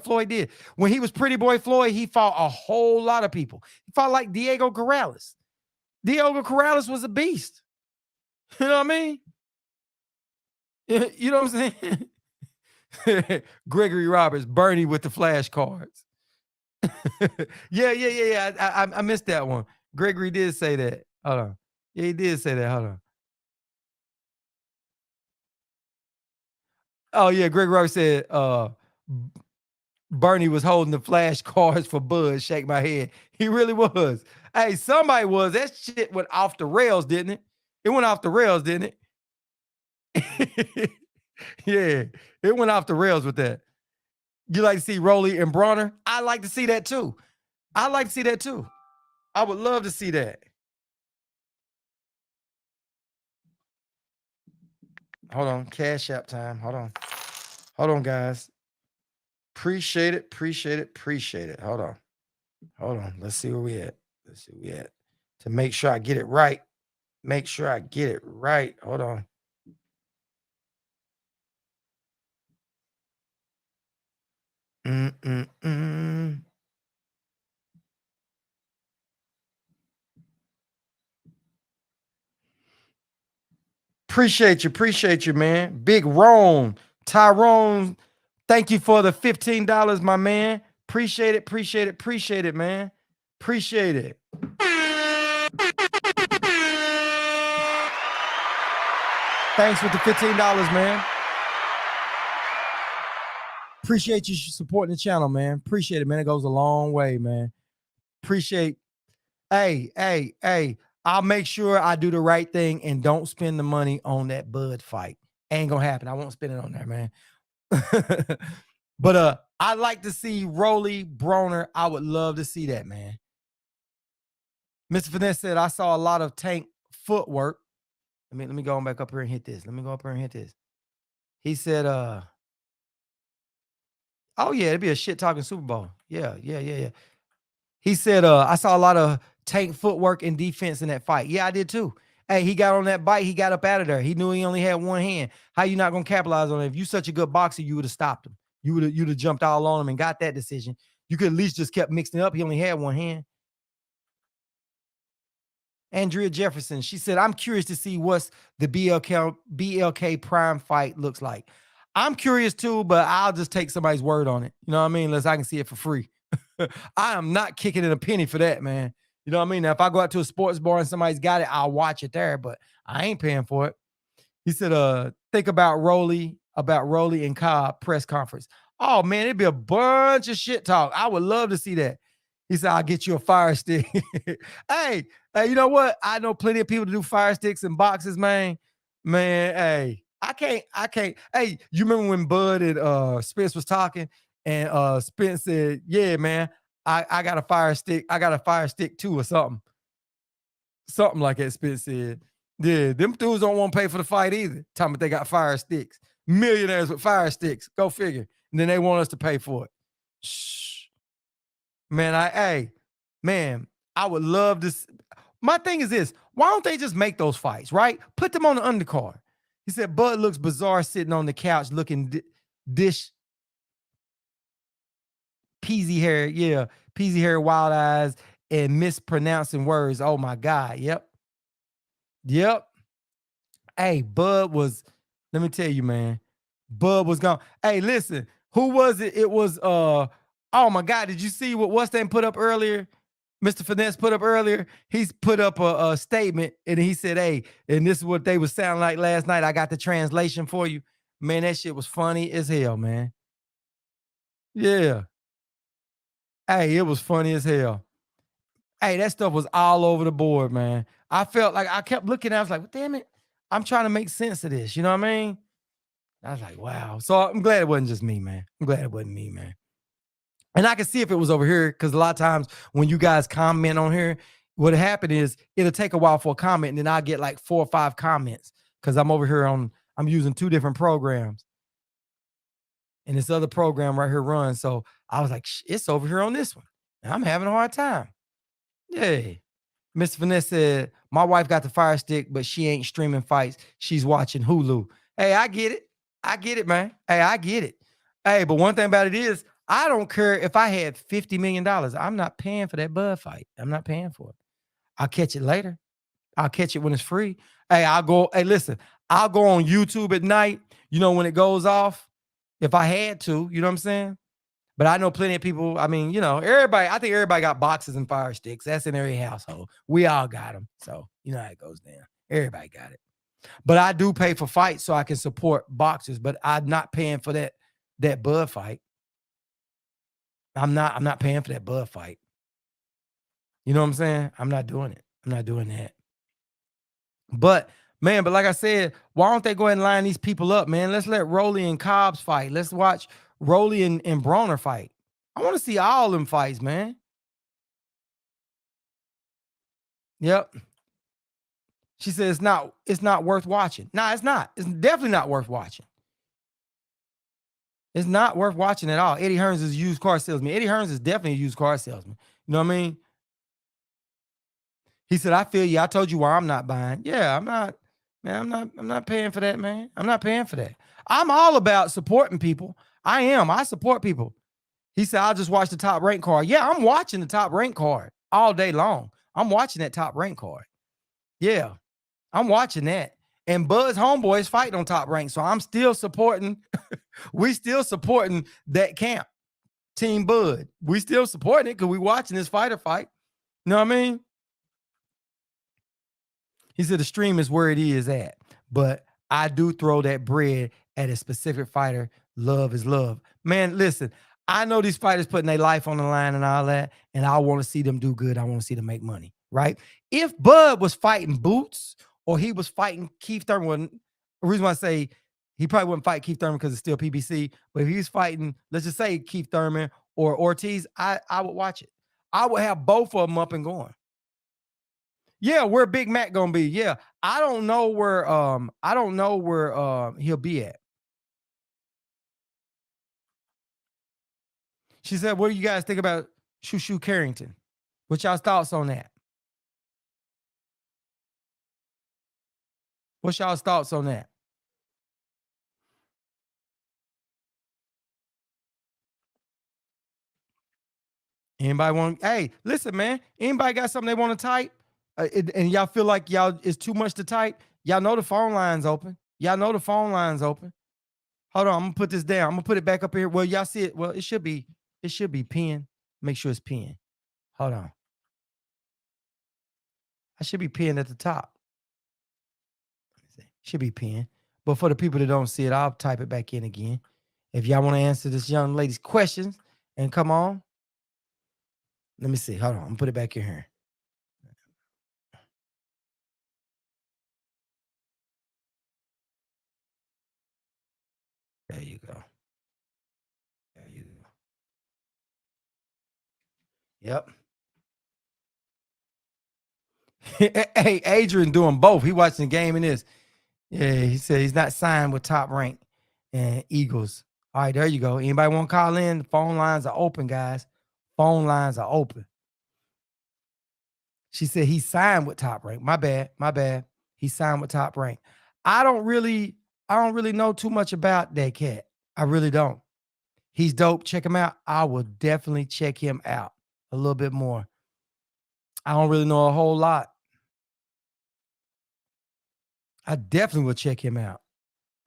Floyd did. When he was Pretty Boy Floyd, he fought a whole lot of people. He fought like Diego Corrales. Diego Corrales was a beast. You know what I mean? You know what I'm saying? Gregory Roberts, Bernie with the flashcards. Yeah. I missed that one. Gregory did say that. Hold on. Yeah, he did say that. Hold on. Oh yeah, Greg Roberts said Bernie was holding the flashcards for Bud. Shake my head. He really was. Hey, somebody was. That shit went off the rails, didn't it? It went off the rails, didn't it? Yeah, it went off the rails with that. You like to see Rolly and Bronner? I like to see that too. I like to see that too. I would love to see that. Hold on, Cash App time. Hold on, guys. Appreciate it, appreciate it, appreciate it. Hold on. Let's see where we at. Let's see where we at. To make sure I get it right. Make sure I get it right. Hold on. Mm-mm-mm. Appreciate you, man. Big Tyrone, thank you for the $15, my man. Appreciate it, man. Appreciate it. Thanks for the $15, man. Appreciate you supporting the channel, man. Appreciate it, man. It goes a long way, man. Appreciate. Hey. I'll make sure I do the right thing and don't spend the money on that Bud fight. Ain't gonna happen. I won't spend it on there, man. But I'd like to see Rolly Broner. I would love to see that, man. Mr. Finesse said I saw a lot of Tank footwork. Let me go on back up here and hit this. He said, oh yeah, it'd be a shit talking Super Bowl. Yeah. He said, I saw a lot of Tank footwork and defense in that fight. Yeah, I did too. Hey, he got on that bike. He got up out of there. He knew he only had one hand. How you not gonna capitalize on it? If you such a good boxer, you would have stopped him. You'd have jumped all on him and got that decision. You could at least just kept mixing it up. He only had one hand. Andrea Jefferson, she said, I'm curious to see what's the BLK Prime fight looks like. I'm curious too, but I'll just take somebody's word on it. You know what I mean? Unless I can see it for free. I am not kicking in a penny for that, man. You know what I mean? Now, if I go out to a sports bar and somebody's got it, I'll watch it there, but I ain't paying for it. He said, think about Rolly and Cobb press conference. Oh man, it'd be a bunch of shit talk. I would love to see that. He said, I'll get you a fire stick. Hey, you know what? I know plenty of people to do fire sticks and boxes, man. Man, hey, I can't. Hey, you remember when Bud and Spence was talking and Spence said, yeah, man, I got a fire stick. I got a fire stick too or something. Something like that, Spence said. Yeah, them dudes don't want to pay for the fight either. Talking about they got fire sticks. Millionaires with fire sticks. Go figure. And then they want us to pay for it. Shh. Man, I would love this. My thing is this. Why don't they just make those fights, right? Put them on the undercard. He said, Bud looks bizarre sitting on the couch looking dish peasy hair, wild eyes, and mispronouncing words. Oh my God. Yep. Hey, Bud was, let me tell you, man. Bud was gone. Hey, listen, who was it? It was oh my God. Did you see what Weston put up earlier? Mr. Finesse put up earlier. He's put up a statement and he said, hey, and this is what they would sound like last night. I got the translation for you. Man, that shit was funny as hell, man. Yeah. Hey, it was funny as hell. Hey, that stuff was all over the board, man. I felt like I kept looking, I was like, well, damn it. I'm trying to make sense of this. You know what I mean? I was like, wow. So I'm glad it wasn't just me, man. And I can see if it was over here, because a lot of times when you guys comment on here, what happened is it'll take a while for a comment, and then I'll get like 4 or 5 comments because I'm over here I'm using 2 different programs. And this other program right here runs. So I was like, it's over here on this one. And I'm having a hard time. Yay. Mr. Vanessa said, my wife got the fire stick, but she ain't streaming fights. She's watching Hulu. Hey, I get it, man. Hey, I get it. Hey, but one thing about it is, I don't care if I had $50 million. I'm not paying for that Bud fight. I'm not paying for it. I'll catch it later. I'll catch it when it's free. Hey, listen, I'll go on YouTube at night. You know, when it goes off, if I had to, you know what I'm saying? But I know plenty of people. I mean, you know, everybody, I think everybody got boxes and fire sticks. That's in every household. We all got them. So, you know how it goes down. Everybody got it. But I do pay for fights so I can support boxers, but I'm not paying for that Bud fight. I'm not paying for that Bud fight. You know what I'm saying? I'm not doing it. I'm not doing that. But man, but like I said, why don't they go ahead and line these people up, man? Let's let Rolly and Cobbs fight. Let's watch Rolly and Broner fight. I want to see all them fights, man. Yep. She said it's not worth watching. Nah, it's not. It's definitely not worth watching. It's not worth watching at all. Eddie Hearns is a used car salesman. Eddie Hearns is definitely a used car salesman. You know what I mean? He said, I feel you. I told you why I'm not buying. Yeah, I'm not, man. I'm not paying for that, man. I'm not paying for that. I'm all about supporting people. I am. I support people. He said, I'll just watch the top rank card. Yeah, I'm watching the top rank card all day long. I'm watching that top rank card. Yeah, I'm watching that. And Bud's homeboys fighting on top rank. So I'm still supporting. We still supporting that camp. Team Bud. We still supporting it because we watching this fighter fight. You know what I mean? He said the stream is where it is at. But I do throw that bread at a specific fighter. Love is love. Man, listen, I know these fighters putting their life on the line and all that, and I want to see them do good. I want to see them make money, right? If Bud was fighting Boots or he was fighting Keith Thurman, the reason why I say he probably wouldn't fight Keith Thurman because it's still PBC, but if he's fighting, let's just say Keith Thurman or Ortiz, I would watch it. I would have both of them up and going. Yeah, where Big Mac gonna be? Yeah, I don't know where he'll be at. She said, "What do you guys think about Shushu Carrington? What's y'all's thoughts on that? What's y'all's thoughts on that?" Anybody want? Hey, listen, man. Anybody got something they want to type, and y'all feel like y'all is too much to type? Y'all know the phone line's open. Y'all know the phone line's open. Hold on, I'm gonna put this down. I'm gonna put it back up here. Well, y'all see it. Well, it should be pinned. Make sure it's pinned. Hold on. I should be pinned at the top. Should be pinned. But for the people that don't see it, I'll type it back in again. If y'all want to answer this young lady's questions and come on. Let me see. Hold on. I'm gonna put it back in here. There you go. There you go. Yep. Hey, Adrian doing both. He watching the game in this. Yeah, he said he's not signed with Top Rank and Eagles. All right, there you go. Anybody want to call in? The phone lines are open, guys. Phone lines are open. She said he signed with Top Rank. My bad. He signed with Top Rank. I don't really know too much about that cat. I really don't. He's dope. Check him out. I will definitely check him out a little bit more. I don't really know a whole lot. I definitely will check him out.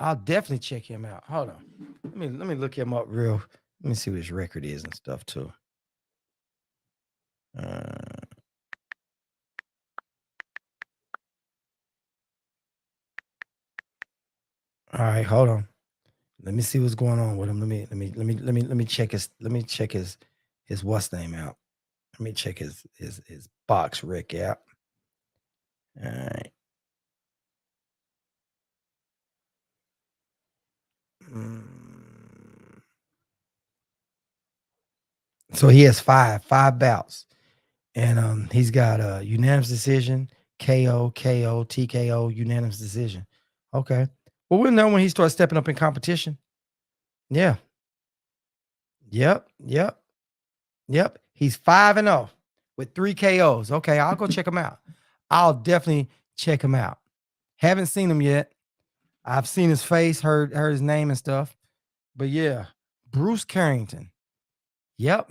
I'll definitely check him out. Hold on. Let me look him up real. Let me see what his record is and stuff too. All right, hold on. Let me see what's going on with him. Let me check his what's name out. Let me check his box Rick out. All right. So he has five bouts, and he's got a unanimous decision, KO, TKO, unanimous decision. Okay. Well, we'll know when he starts stepping up in competition. Yeah. Yep. He's 5-0 with 3 KOs. Okay, I'll go check him out. I'll definitely check him out. Haven't seen him yet. I've seen his face, heard his name and stuff. But yeah, Bruce Carrington. Yep.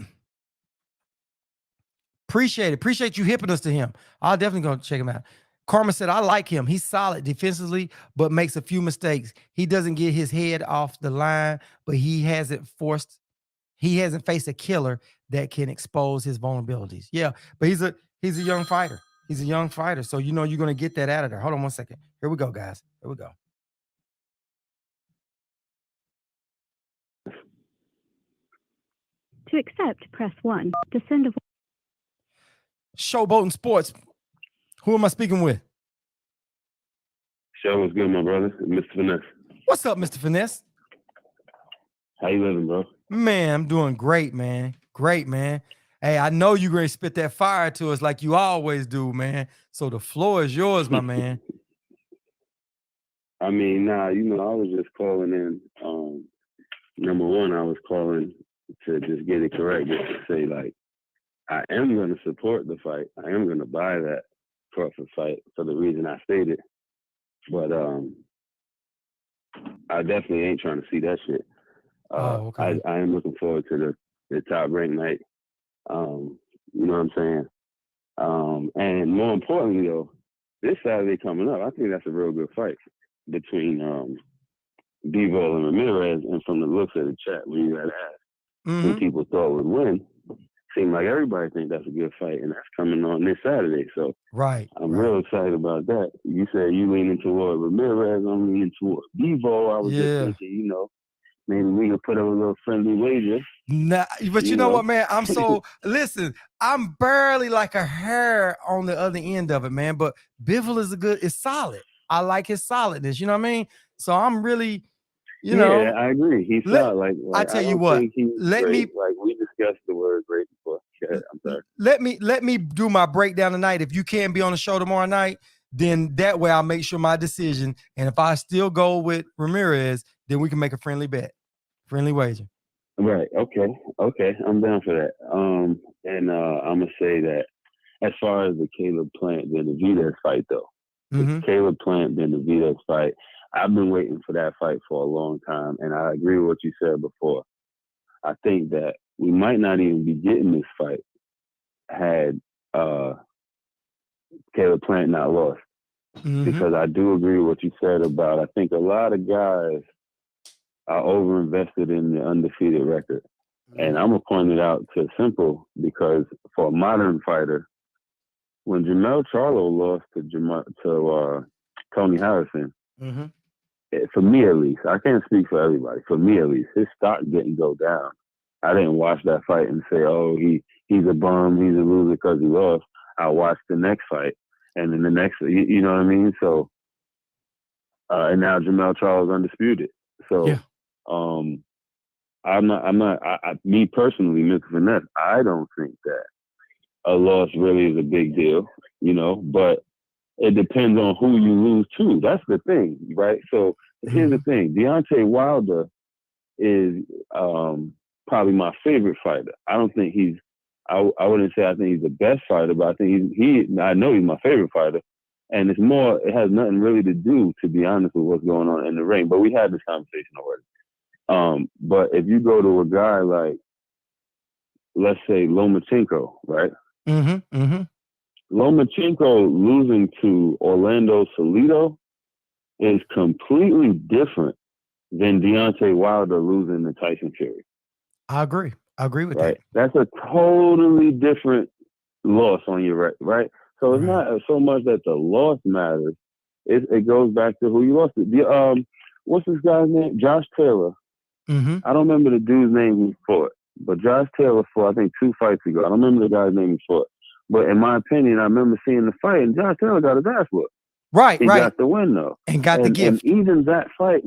Appreciate it. Appreciate you hipping us to him. I'll definitely go check him out. Karma said, I like him. He's solid defensively, but makes a few mistakes. He doesn't get his head off the line, but he hasn't faced a killer that can expose his vulnerabilities. Yeah, but he's a young fighter. He's a young fighter. So you're gonna get that out of there. Hold on one second. Here we go, guys. Here we go. To accept, press 1. To send a Showboating Sports. Who am I speaking with? Show was good, my brother. Mr. Finesse. What's up, Mr. Finesse? How you living, bro? Man, I'm doing great, man. Great, man. Hey, I know you're going to spit that fire to us like you always do, man. So the floor is yours, my man. I mean, I was just calling in. Number one, I was calling to just get it correct, just to say, like, I am going to support the fight. I am going to buy that Crawford fight for the reason I stated. But I definitely ain't trying to see that shit. Okay. I am looking forward to the top ranked night. You know what I'm saying? And more importantly, though, this Saturday coming up, I think that's a real good fight between Bivol and Ramirez. And from the looks of the chat, when you had asked who people thought would win, seemed like everybody think that's a good fight, and that's coming on this Saturday. So I'm real excited about that. You said you leaning toward Ramirez, I'm leaning toward Bivol. I was just thinking, maybe we could put up a little friendly wager. Nah, but you know what, man? I'm so listen. I'm barely like a hair on the other end of it, man. But Bivol is solid. I like his solidness. You know what I mean? So I'm really, you know. Yeah, I agree. He's solid. Like I tell you what. Like we discussed the word great before. Yeah, I'm sorry. Let me do my breakdown tonight. If you can't be on the show tomorrow night, then that way I'll make sure my decision. And if I still go with Ramirez, then we can make a friendly bet, friendly wager. Right. Okay. I'm down for that. And I'm gonna say that as far as the Caleb Plant Benavidez fight, though, the Caleb Plant Benavidez fight, I've been waiting for that fight for a long time, and I agree with what you said before. I think that we might not even be getting this fight had Caleb Plant not lost, because I do agree with what you said about. I think a lot of guys are overinvested in the undefeated record. And I'm going to point it out to Simple, because for a modern fighter, when Jermell Charlo lost to Tony Harrison, for me at least, I can't speak for everybody, for me at least, his stock didn't go down. I didn't watch that fight and say, oh, he's a bum, he's a loser because he lost. I watched the next fight, and then the next, you know what I mean? So, and now Jermell Charlo's undisputed. So, me personally, Mr. Finesse, I don't think that a loss really is a big deal, but it depends on who you lose to. That's the thing, right? So here's the thing. Deontay Wilder is probably my favorite fighter. I don't think I wouldn't say I think he's the best fighter, but I think I know he's my favorite fighter. And it has nothing really to do, to be honest, with what's going on in the ring. But we had this conversation already. But if you go to a guy like, let's say, Lomachenko, right? Lomachenko losing to Orlando Salido is completely different than Deontay Wilder losing to Tyson Fury. I agree with that. That's a totally different loss on your right? So it's not so much that the loss matters. It goes back to who you lost to. What's this guy's name? Josh Taylor. I don't remember the dude's name he fought, but Josh Taylor fought, I think, 2 fights ago. I don't remember the guy's name he fought. But in my opinion, I remember seeing the fight, and Josh Taylor got his ass whooped. He got the win, though. And got the gift. And even that fight,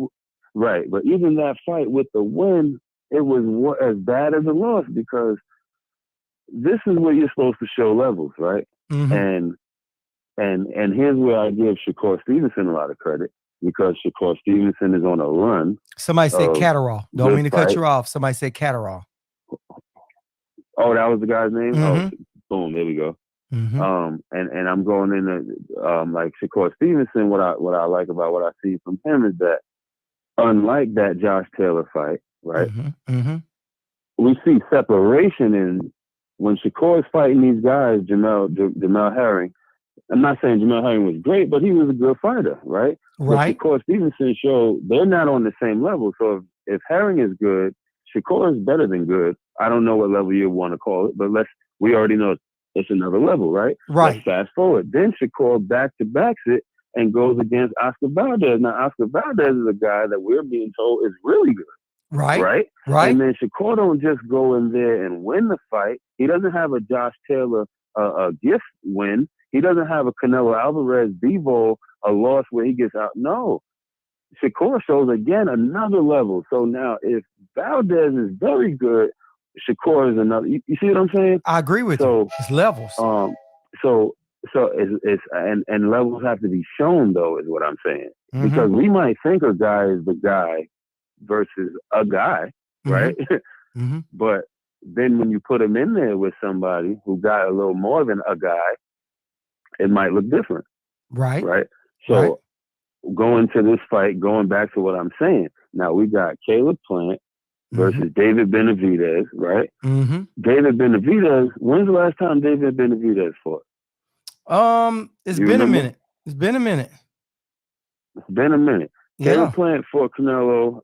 but even that fight with the win, it was as bad as a loss, because this is where you're supposed to show levels, right? And here's where I give Shakur Stevenson a lot of credit, because Shakur Stevenson is on a run. Somebody said Catterall. Don't mean to cut you off. Somebody said Catterall. Oh, that was the guy's name? Oh, boom, there we go. And I'm going into like Shakur Stevenson. What I like about what I see from him is that, unlike that Josh Taylor fight, right? We see separation in when Shakur is fighting these guys, Jamel Herring, I'm not saying Jamel Herring was great, but he was a good fighter, right? Right. But Shakur Stevenson showed they're not on the same level. So if Herring is good, Shakur is better than good. I don't know what level you want to call it, but we already know it's another level, right? Right. Let's fast forward. Then Shakur back-to-backs it and goes against Oscar Valdez. Now, Oscar Valdez is a guy that we're being told is really good. Right. And then Shakur don't just go in there and win the fight. He doesn't have a Josh Taylor gift win. He doesn't have a Canelo Alvarez Bivol, a loss where he gets out. No. Shakur shows, again, another level. So now if Valdez is very good, Shakur is another. You see what I'm saying? I agree with you. It's levels. So it's and levels have to be shown, though, is what I'm saying. Mm-hmm. Because we might think a guy is the guy versus a guy, right? Mm-hmm. But then when you put him in there with somebody who got a little more than a guy, it might look different. Right. So going to this fight, going back to what I'm saying, now we got Caleb Plant versus David Benavidez, right? Mm-hmm. David Benavidez, when's the last time David Benavidez fought? It's been a minute. It's been a minute. Yeah. Caleb Plant fought Canelo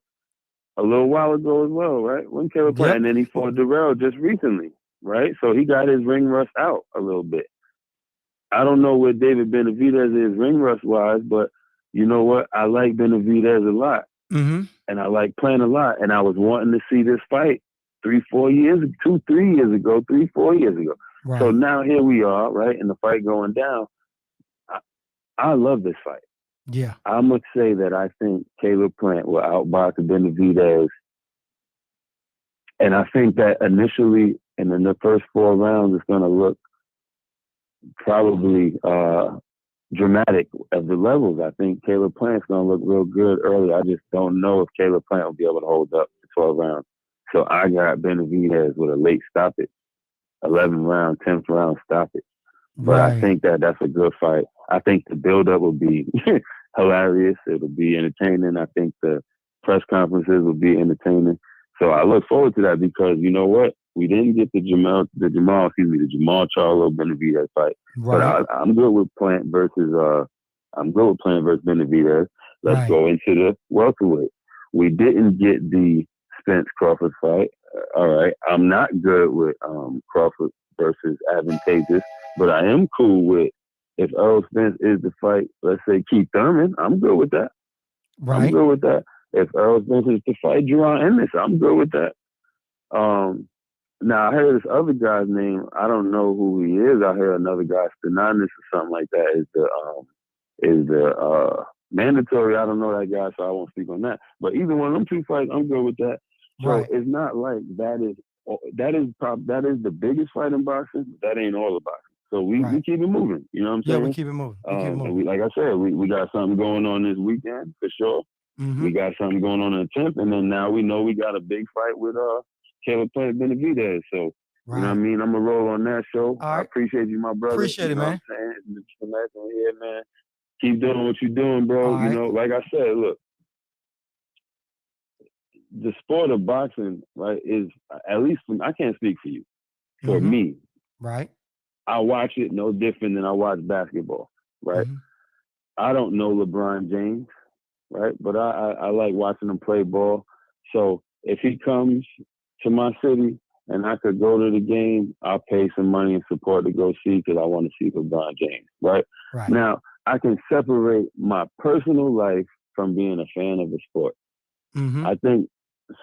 a little while ago as well, right? When Caleb Plant, and then he fought Darrell just recently, right? So he got his ring rust out a little bit. I don't know where David Benavidez is ring rust wise, but you know what? I like Benavidez a lot. Mm-hmm. And I like Plant a lot. And I was wanting to see this fight 3-4 years ago. Right. So now here we are, right? And the fight going down. I love this fight. Yeah. I'm going to say that I think Caleb Plant will outbox Benavidez. And I think that initially, and in the first 4 rounds, it's going to look probably dramatic of the levels. I think Caleb Plant's going to look real good early. I just don't know if Caleb Plant will be able to hold up for 12 rounds. So I got Benavidez with a late stoppage, 11th round, 10th round stoppage. But I think that's a good fight. I think the build-up will be hilarious. It'll be entertaining. I think the press conferences will be entertaining. So I look forward to that because you know what? We didn't get the Jamal Charlo Benavidez fight. Right. But I'm good with Plant versus Benavidez. Let's go into the welterweight. We didn't get the Spence Crawford fight. All right. I'm not good with Crawford versus Advantageous, but I am cool with if Earl Spence is the fight, let's say Keith Thurman, I'm good with that. Right. I'm good with that. If Earl Spence is to fight Jerron Ennis, I'm good with that. Now I heard this other guy's name. I don't know who he is. I heard another guy, Stananis or something like that, is the mandatory. I don't know that guy, so I won't speak on that. But either one of them 2 fights, I'm good with that. So it's not like that is the biggest fight in boxing. But that ain't all the boxing. So we keep it moving. You know what I'm saying? Yeah, we keep it moving. And like I said, we got something going on this weekend for sure. Mm-hmm. We got something going on in the 10th, and then now we know we got a big fight with Caleb Plant Benavidez. So you know what I mean? I'm gonna roll on that show. I appreciate you, my brother. Appreciate it, man. Yeah, man. Keep doing what you're doing, bro. You know, like I said, look, the sport of boxing, right, is at least I can't speak for you. For me, right, I watch it no different than I watch basketball, right? Mm-hmm. I don't know LeBron James, right, but I like watching him play ball. So if he comes to my city and I could go to the game, I'll pay some money and support to go see because I want to see LeBron James, right? Now, I can separate my personal life from being a fan of the sport. Mm-hmm. I think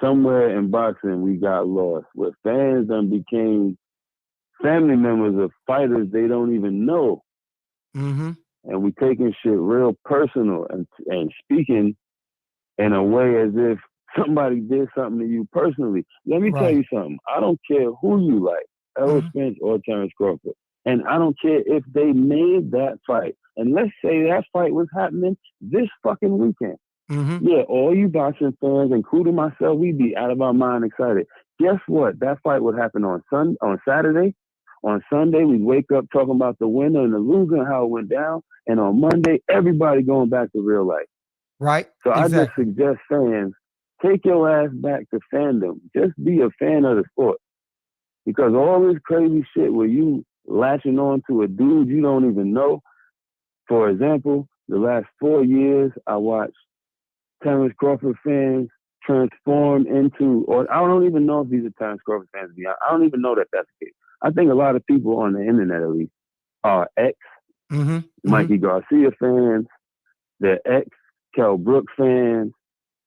somewhere in boxing we got lost where fans then became family members of fighters they don't even know. Mm-hmm. And we taking shit real personal and speaking in a way as if somebody did something to you personally. Let me tell you something. I don't care who you like, Errol Spence or Terrence Crawford. And I don't care if they made that fight. And let's say that fight was happening this fucking weekend. Mm-hmm. Yeah, all you boxing fans, including myself, we'd be out of our mind excited. Guess what? That fight would happen on Saturday. On Sunday, we'd wake up talking about the winner and the loser and how it went down. And on Monday, everybody going back to real life. Right. So I just suggest fans, take your ass back to fandom. Just be a fan of the sport. Because all this crazy shit where you latching on to a dude you don't even know, for example, the last 4 years, I watched Terrence Crawford fans transform into, or I don't even know if these are Terrence Crawford fans. I don't even know that that's the case. I think a lot of people on the internet, at least, are Mikey Garcia fans, they're Kell Brooks fans,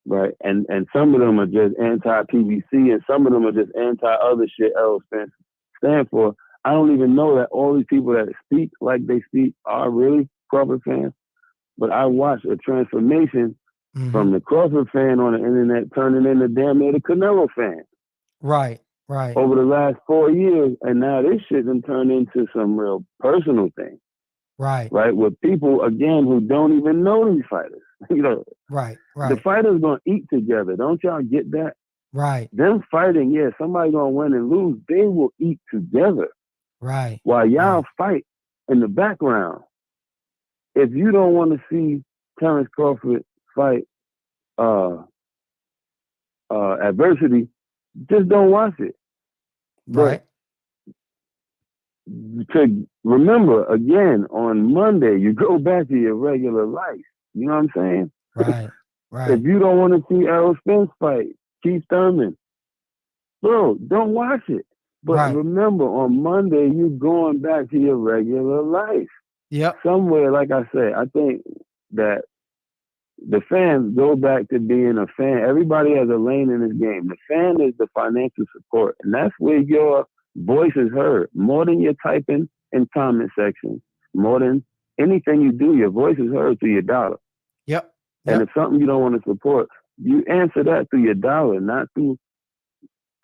right? And some of them are just anti-PBC, and some of them are just anti-other shit Errol Spence stand for. I don't even know that all these people that speak like they speak are really Crawford fans. But I watched a transformation from the Crawford fan on the internet turning into damn near the Canelo fan. Right. Over the last 4 years, and now this shit done turned into some real personal thing. Right. With people, again, who don't even know these fighters. You know. Right. The fighters gonna eat together. Don't y'all get that? Right. Them fighting, yeah, somebody gonna win and lose. They will eat together. Right. While y'all fight in the background. If you don't want to see Terrence Crawford fight adversity, just don't watch it. Right. But to remember, again, on Monday, you go back to your regular life. You know what I'm saying? Right. If you don't want to see Errol Spence fight Keith Thurman, bro, don't watch it. But remember, on Monday, you're going back to your regular life. Yep. Somewhere, like I said, I think that the fans go back to being a fan. Everybody has a lane in this game. The fan is the financial support, and that's where your voice is heard. More than your typing in comment section, more than anything you do, your voice is heard through your dollar. Yep. And if something you don't want to support, you answer that through your dollar, not through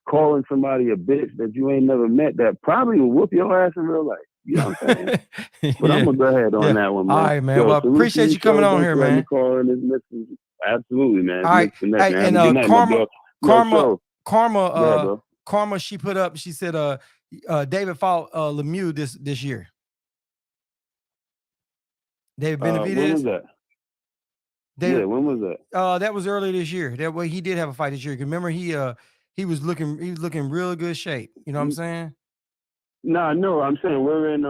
calling somebody a bitch that you ain't never met that probably will whoop your ass in real life. You know what I'm saying? But I'm going to go ahead on that one, man. All right, man. Well, appreciate you coming on here, man. Absolutely, man. All right. Hey, and Karma, she put up, she said, David fought Lemieux this year. David Benavidez. When was that? When was that? That was earlier this year. That way he did have a fight this year. Remember, he was looking real good shape. You know what I'm saying? No, I'm saying we're in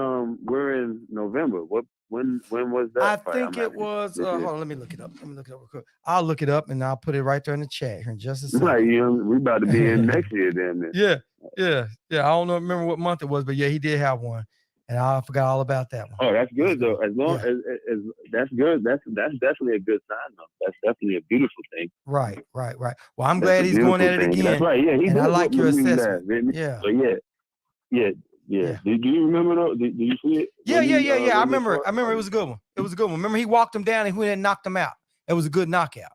November. When was that? I think it was. Hold on, let me look it up. Real quick. I'll look it up and I'll put it right there in the chat here in just a second. Right, we about to be in next year then. Yeah. I don't remember what month it was, but yeah, he did have one, and I forgot all about that one. Oh, that's good though. As long as that's good, that's definitely a good sign though. That's definitely a beautiful thing. Right. Well, I'm glad he's going at it again. That's right. Yeah, and I like your assessment. So yeah. Do you remember though? Do you see it? Yeah. I remember. It was a good one. Remember, he walked him down and he knocked him out. It was a good knockout.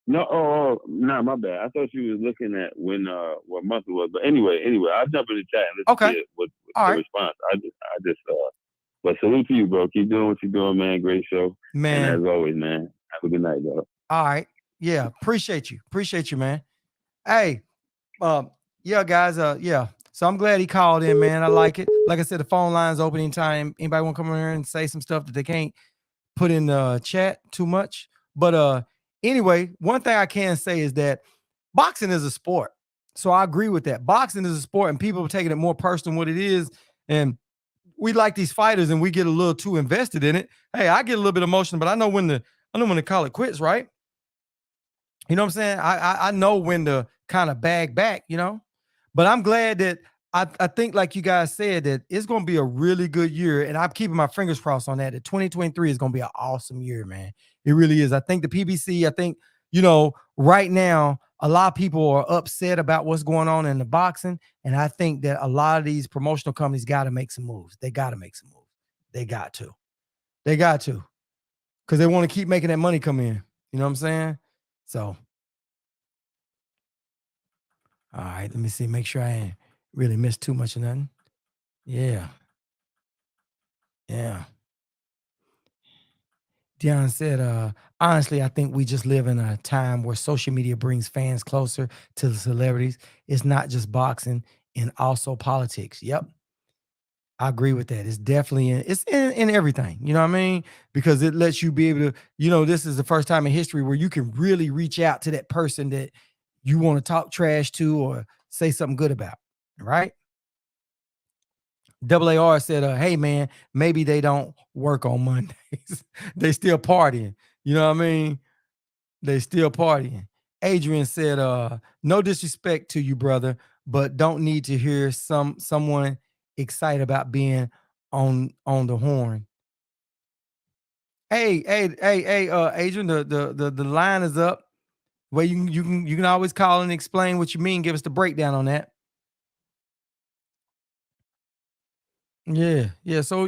No, my bad. I thought you was looking at when what month it was. But anyway, I'll jump in the chat and listen to it with the response. I just but salute to you, bro. Keep doing what you're doing, man. Great show. Man. And as always, man. Have a good night, bro. All right. Yeah. Appreciate you, man. Hey, guys, So I'm glad he called in, man. I like it. Like I said, the phone line's open anytime. Anybody want to come in here and say some stuff that they can't put in the chat too much. But anyway, one thing I can say is that boxing is a sport. So I agree with that. Boxing is a sport, and people are taking it more personal than what it is. And we like these fighters, and we get a little too invested in it. Hey, I get a little bit emotional, but I know when to call it quits, right? You know what I'm saying? I know when to kind of bag back, you know. But I'm glad that I think, like you guys said, that it's going to be a really good year. And I'm keeping my fingers crossed on that. That 2023 is going to be an awesome year, man. It really is. I think the PBC, right now, a lot of people are upset about what's going on in the boxing. And I think that a lot of these promotional companies got to make some moves. They got to make some moves. They got to. Because they want to keep making that money come in. You know what I'm saying? So. All right, let me see. Make sure I ain't really missed too much of nothing. Yeah. Dion said, honestly, I think we just live in a time where social media brings fans closer to the celebrities. It's not just boxing and also politics. Yep. I agree with that. It's definitely in everything. You know what I mean? Because it lets you be able to, this is the first time in history where you can really reach out to that person that you want to talk trash to or say something good about, right? AAR said, hey man, maybe they don't work on Mondays. They still partying. You know what I mean? They still partying. Adrian said, no disrespect to you, brother, but don't need to hear someone excited about being on the horn. Hey, Adrian, the line is up. Where you can always call and explain what you mean. Give us the breakdown on that. Yeah. So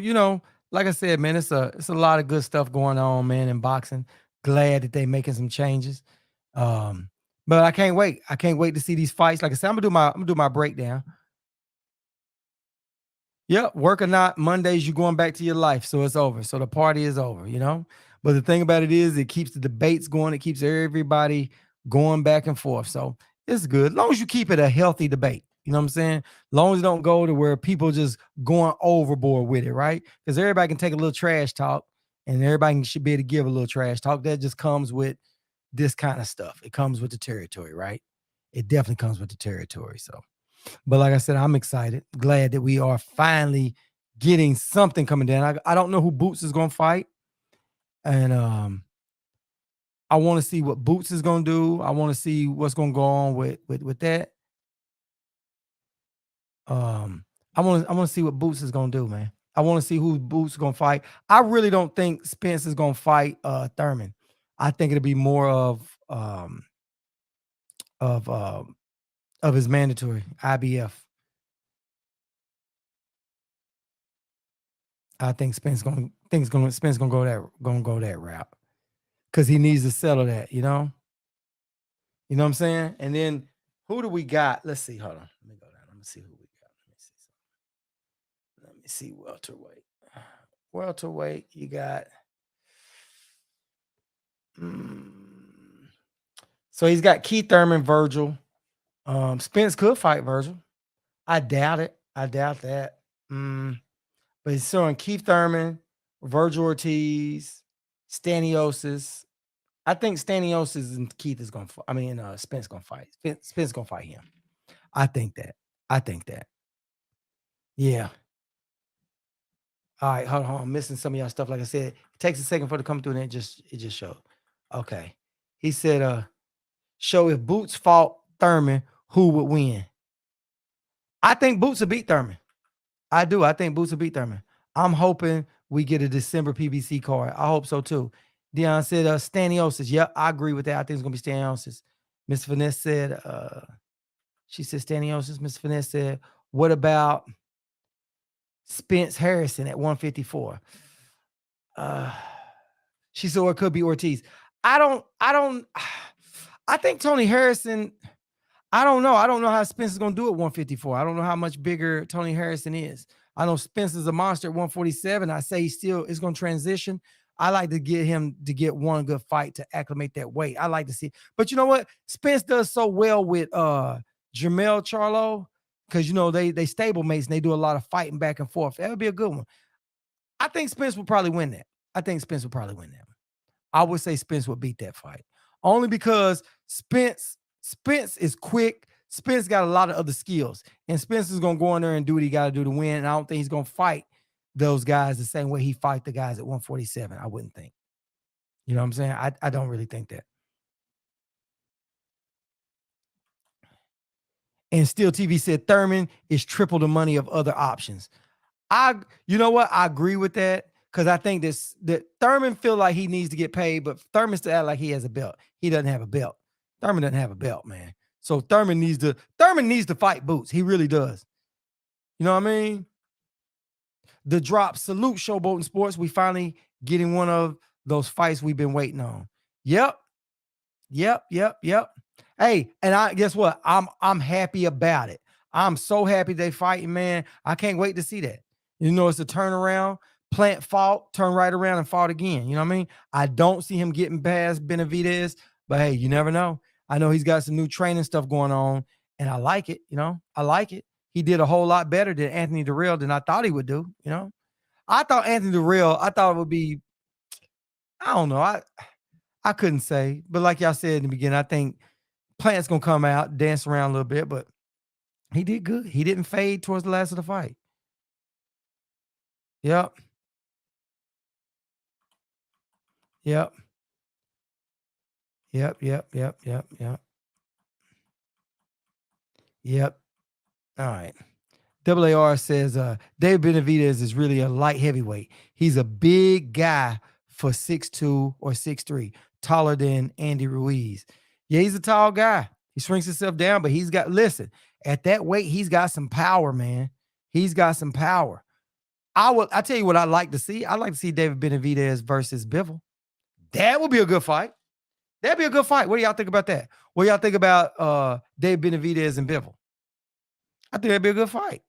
like I said, man, it's a lot of good stuff going on, man, in boxing. Glad that they making some changes. But I can't wait. I can't wait to see these fights. Like I said, I'm gonna do my breakdown. Yep, work or not, Mondays you're going back to your life, so it's over. So the party is over. But the thing about it is, it keeps the debates going. It keeps everybody going back and forth. So it's good, as long as you keep it a healthy debate. You know what I'm saying? As long as you don't go to where people just going overboard with it, right? Because everybody can take a little trash talk, and everybody should be able to give a little trash talk. That just comes with this kind of stuff. It comes with the territory, right? It definitely comes with the territory. So. But like I said, I'm excited, glad that we are finally getting something coming down. I don't know who Boots is going to fight. And I want to see what Boots is going to do. I want to see what's going to go on with that. I want to see what Boots is going to do, man. I want to see who Boots is going to fight. I really don't think Spence is going to fight Thurman. I think it'll be more of his mandatory IBF. I think Spence gonna go that route because he needs to settle that. You know what I'm saying? And then who do we got? Let's see. Hold on. Let me go down. Let me see who we got. Let me see welterweight. Welterweight, you got. So he's got Keith Thurman, Virgil. Spence could fight Virgil. I doubt it. I doubt that. But he's showing Keith Thurman, Virgil Ortiz, Staniosis. I think Staniosis and Keith is going to Spence going to fight. Spence going to fight him. I think that. Yeah. All right, hold on. I'm missing some of y'all stuff. Like I said, it takes a second for it to come through and it just showed. Okay. He said, show if Boots fought Thurman, who would win? I think Boots will beat Thurman. I do. I think Boots will beat Thurman. I'm hoping we get a December PBC card. I hope so too. Dion said Staniosis. Yep, I agree with that. I think it's gonna be Staniosis. Miss Finesse said, she said Staniosis. Miss Finesse said, what about Spence Harrison at 154? She said, or it could be Ortiz. I think Tony Harrison. I don't know. I don't know how Spence is going to do at 154. I don't know how much bigger Tony Harrison is. I know Spence is a monster at 147. I say he still is going to transition. I like to get him to get one good fight to acclimate that weight. I like to see. But you know what? Spence does so well with Jermell Charlo because, they stable mates and they do a lot of fighting back and forth. That would be a good one. I think Spence will probably win that. I would say Spence would beat that fight. Only because Spence is quick. Spence got a lot of other skills. And Spence is going to go in there and do what he got to do to win. And I don't think he's going to fight those guys the same way he fight the guys at 147. I wouldn't think. You know what I'm saying? I don't really think that. And Steel TV said Thurman is triple the money of other options. You know what? I agree with that. Because I think that Thurman feel like he needs to get paid, but Thurman still act like he has a belt. He doesn't have a belt. Thurman doesn't have a belt, man. So Thurman needs to fight Boots. He really does. You know what I mean? The drop. Salute Showboating Sports. We finally getting one of those fights we've been waiting on. Yep. Hey, and guess what? I'm happy about it. I'm so happy they fighting, man. I can't wait to see that. It's a turnaround. Plant fought, turn right around and fought again. You know what I mean? I don't see him getting past Benavidez, but hey, you never know. I know he's got some new training stuff going on, and I like it. I like it. He did a whole lot better than Anthony Durrell than I thought he would do. I thought Anthony Durrell, it would be, I don't know. I couldn't say, but like y'all said in the beginning, I think Plant's going to come out, dance around a little bit, but he did good. He didn't fade towards the last of the fight. Yep. Yep. Yep. Yep. Yep. Yep. Yep. Yep. All right. AAR says Dave Benavidez is really a light heavyweight. He's a big guy for 6'2" or 6'3", taller than Andy Ruiz. Yeah, he's a tall guy. He shrinks himself down, but listen, at that weight, he's got some power, man. He's got some power. I tell you what I'd like to see. I'd like to see David Benavidez versus Bivol. That would be a good fight. That'd be a good fight. What do y'all think about that? What do y'all think about Dave Benavidez and Bivol? I think that'd be a good fight.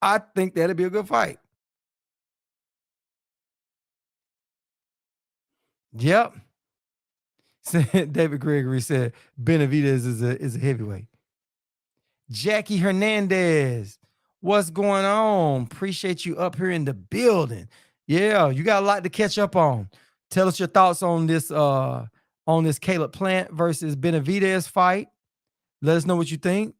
I think that'd be a good fight. Yep. David Gregory said Benavidez is a heavyweight. Jackie Hernandez, what's going on? Appreciate you up here in the building. Yeah, you got a lot to catch up on. Tell us your thoughts on this Caleb Plant versus Benavidez fight. Let us know what you think.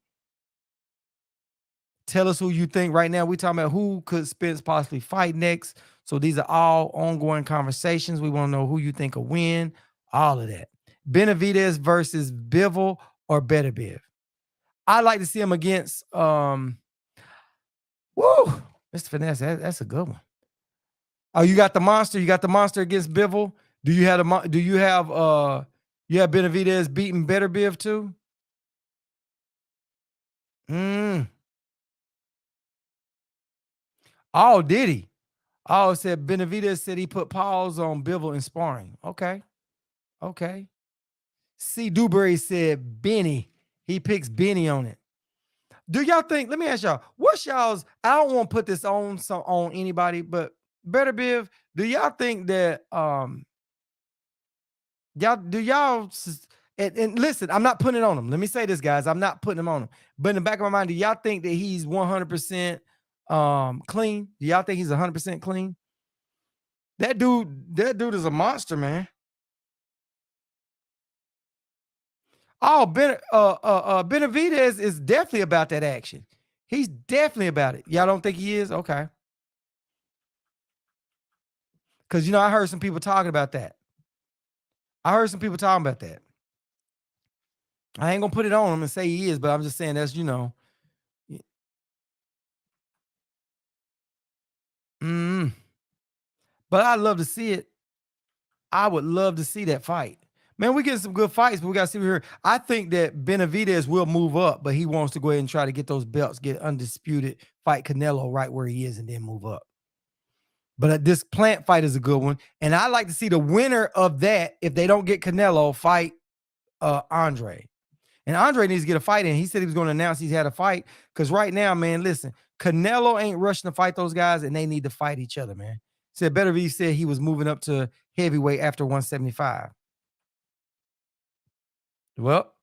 Tell us who you think right now. We're talking about who could Spence possibly fight next. So these are all ongoing conversations. We want to know who you think will win. All of that. Benavidez versus Bivol or Beterbiev. I'd like to see him against Mr. Finesse. That's a good one. Oh, you got the monster. You got the monster against Bivol. Do you have Benavidez beating Beterbiev too? Oh, did he? Oh, it said Benavidez said he put pause on Bivol in sparring. Okay. C. Dewberry said Benny. He picks Benny on it. Do y'all think, let me ask y'all, what's y'all's, I don't want to put this on anybody, but Beterbiev, do y'all think that and listen, I'm not putting it on him. Let me say this, guys. I'm not putting him on him. But in the back of my mind, do y'all think that he's 100% clean? Do y'all think he's 100% clean? That dude is a monster, man. Oh, Benavidez is definitely about that action. He's definitely about it. Y'all don't think he is? Okay. Because, I heard some people talking about that. I ain't going to put it on him and say he is, but I'm just saying that's, But I'd love to see it. I would love to see that fight. Man, we get some good fights, but we got to see here. I think that Benavidez will move up, but he wants to go ahead and try to get those belts, get undisputed, fight Canelo right where he is, and then move up. But this Plant fight is a good one. And I'd like to see the winner of that, if they don't get Canelo, fight Andre. And Andre needs to get a fight in. He said he was going to announce he's had a fight. Because right now, man, listen, Canelo ain't rushing to fight those guys, and they need to fight each other, man. Said Benavidez said he was moving up to heavyweight after 175. Well,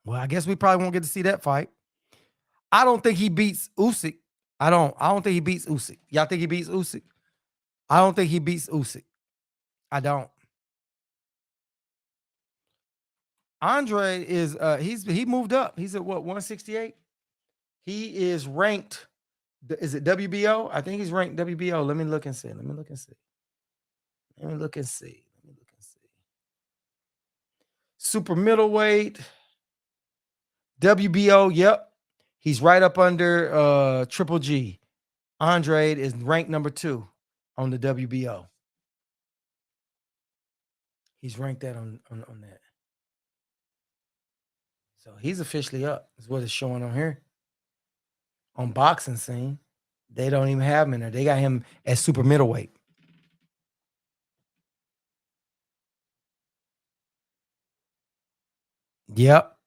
I guess we probably won't get to see that fight. I don't think he beats Usyk. I don't think he beats Usyk. Y'all think he beats Usyk? I don't think he beats Usyk. I don't. Andre is he moved up. He's at what, 168? He is ranked. Is it WBO? I think he's ranked WBO. Let me look and see. Super middleweight. WBO, yep. He's right up under Triple G. Andre is ranked number 2 on the WBO. He's ranked that on that. So he's officially up, is what it's showing on here. On Boxing Scene, they don't even have him in there. They got him at super middleweight. Yep.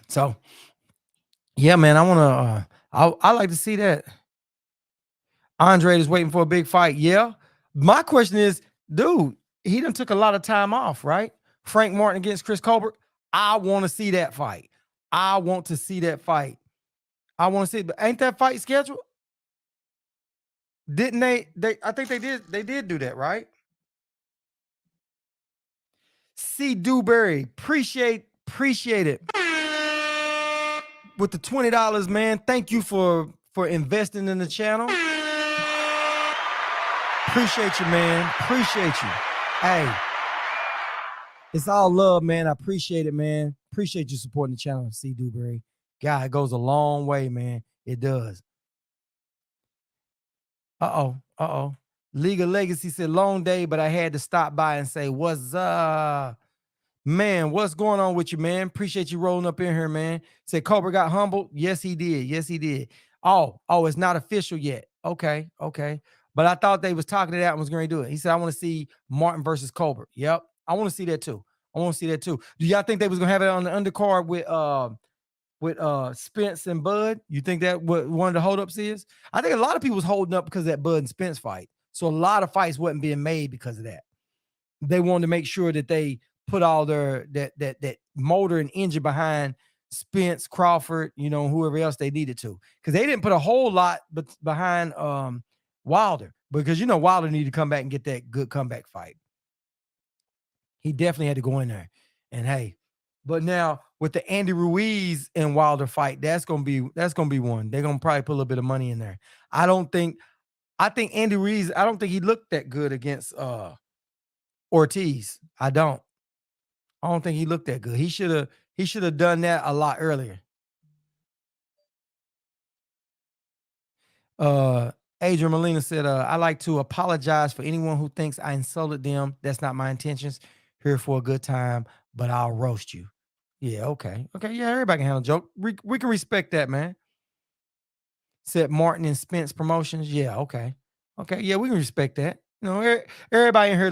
So, yeah, man, I like to see that. Andre is waiting for a big fight. Yeah. My question is, dude, he done took a lot of time off, right? Frank Martin against Chris Colbert. I want to see that fight. I want to see it, but ain't that fight scheduled? Didn't they? I think they did. They did do that, right? C. Dewberry, appreciate it. with the $20, man. Thank you for investing in the channel. Appreciate you, man. Appreciate you. Hey, it's all love, man. I appreciate it, man. Appreciate you supporting the channel, C. Dewberry. God, it goes a long way, man. It does. Uh-oh. League of Legacy said, long day, but I had to stop by and say, what's up? Man, what's going on with you, man? Appreciate you rolling up in here, man. Said Cobra got humbled. Yes, he did. Yes, he did. Oh, it's not official yet. Okay. But I thought they was talking to that and was going to do it. He said, I want to see Martin versus Cobra. Yep. I want to see that too. Do y'all think they was going to have it on the undercard with Spence and Bud? You think that what one of the holdups is? I think a lot of people was holding up because of that Bud and Spence fight. So a lot of fights wasn't being made because of that. They wanted to make sure that they put all their that motor and engine behind Spence, Crawford, whoever else they needed to, because they didn't put a whole lot behind Wilder, because Wilder needed to come back and get that good comeback fight. He definitely had to go in there, and hey, but now with the Andy Ruiz and Wilder fight, that's gonna be one. They're gonna probably put a little bit of money in there. I think Andy Ruiz, I don't think he looked that good against Ortiz. I don't think he looked that good. He should have done that a lot earlier. Adrian Molina said, I like to apologize for anyone who thinks I insulted them. That's not my intentions. Here for a good time, but I'll roast you. Yeah, okay. Yeah, everybody can handle a joke. We can respect that, man. Said Martin and Spence Promotions. Yeah, okay. Yeah, we can respect that. Everybody in here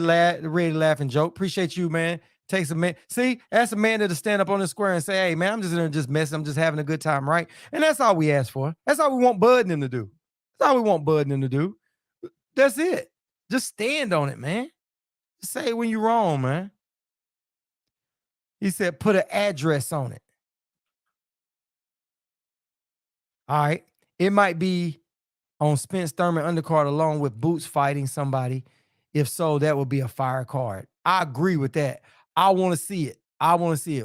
ready to laugh and joke. Appreciate you, man. Takes a man. See, that's a man that'll stand up on the square and say, hey, man, I'm just in there just messing. I'm just having a good time, right? And that's all we ask for. That's all we want Bud and them to do. That's it. Just stand on it, man. Just say when you're wrong, man. He said, put an address on it. All right. It might be on Spence Thurman undercard along with Boots fighting somebody. If so, that would be a fire card. I agree with that. I want to see it.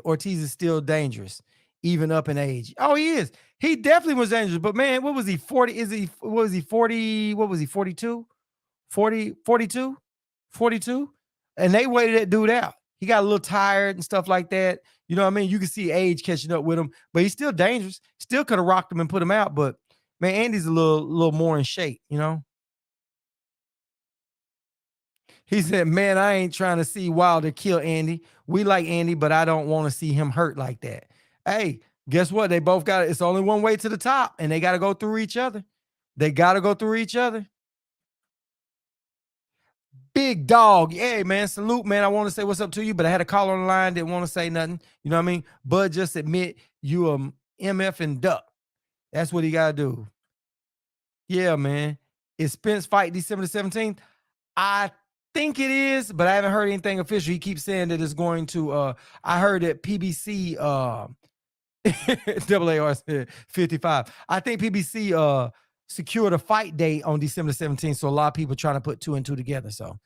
Ortiz is still dangerous, even up in age. Oh, he is. He definitely was dangerous. But man, what was he? 40? What was he? 40? What was he? 42? 42? And they waited that dude out. He got a little tired and stuff like that. You know what I mean? You can see age catching up with him, but he's still dangerous. Still could have rocked him and put him out. But man, Andy's a little more in shape, He said, man, I ain't trying to see Wilder kill Andy. We like Andy, but I don't want to see him hurt like that. Hey, guess what? They both got it. It's only one way to the top, and they got to go through each other. Big dog. Hey, man, salute, man. I want to say what's up to you, but I had a caller on the line, didn't want to say nothing. You know what I mean? Bud, just admit you a MF and duck. That's what he got to do. Yeah, man. Is Spence fight December the 17th? I think it is, but I haven't heard anything official. He keeps saying that it's going to, I heard that PBC, AAR said 55. I think PBC secured a fight date on December 17th. So a lot of people trying to put 2 and 2 together. So,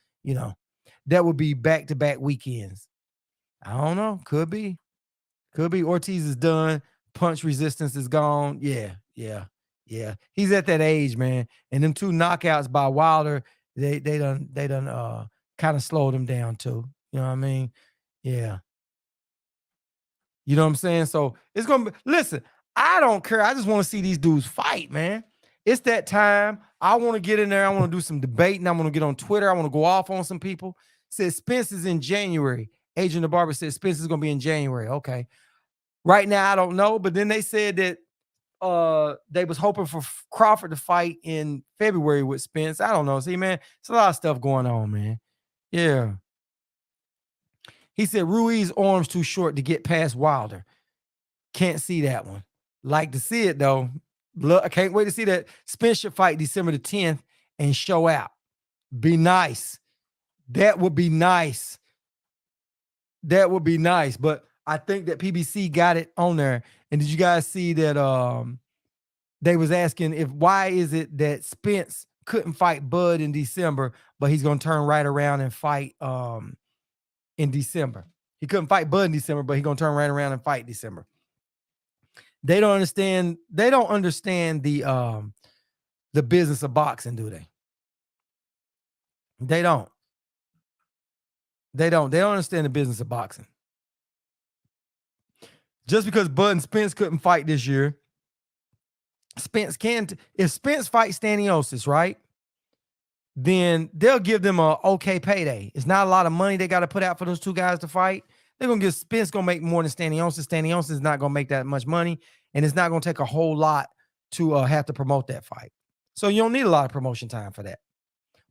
that would be back-to-back weekends. I don't know. Could be. Ortiz is done. Punch resistance is gone. Yeah. He's at that age, man. And them 2 knockouts by Wilder, they done kind of slowed him down too. You know what I mean? Yeah. You know what I'm saying? So it's gonna be, listen, I don't care. I just want to see these dudes fight, man. It's that time. I want to get in there. I want to do some debating. I want to get on Twitter. I want to go off on some people. Says Spence is in January. Agent the Barber said Spence is gonna be in January. Okay. Right now, I don't know, but then they said that they was hoping for Crawford to fight in February with Spence. I don't know. See, man, it's a lot of stuff going on, man. Yeah. He said Ruiz arms too short to get past Wilder. Can't see that one. Like to see it though. Look, I can't wait to see that. Spence should fight December the 10th and show out. Be nice. That would be nice. But I think that PBC got it on there. And did you guys see that they was asking why is it that Spence couldn't fight Bud in December, but he's gonna turn right around and fight in December. He couldn't fight Bud in December, but he's gonna turn right around and fight December. They don't understand. They don't understand the business of boxing, do they? They don't. They don't understand the business of boxing. Just because Bud and Spence couldn't fight this year, Spence can. If Spence fights Stanionis, right, then they'll give them a okay payday. It's not a lot of money they got to put out for those two guys to fight. They're gonna give Spence gonna make more than Stanionis. Stanionis is not gonna make that much money, and it's not gonna take a whole lot to have to promote that fight. So you don't need a lot of promotion time for that.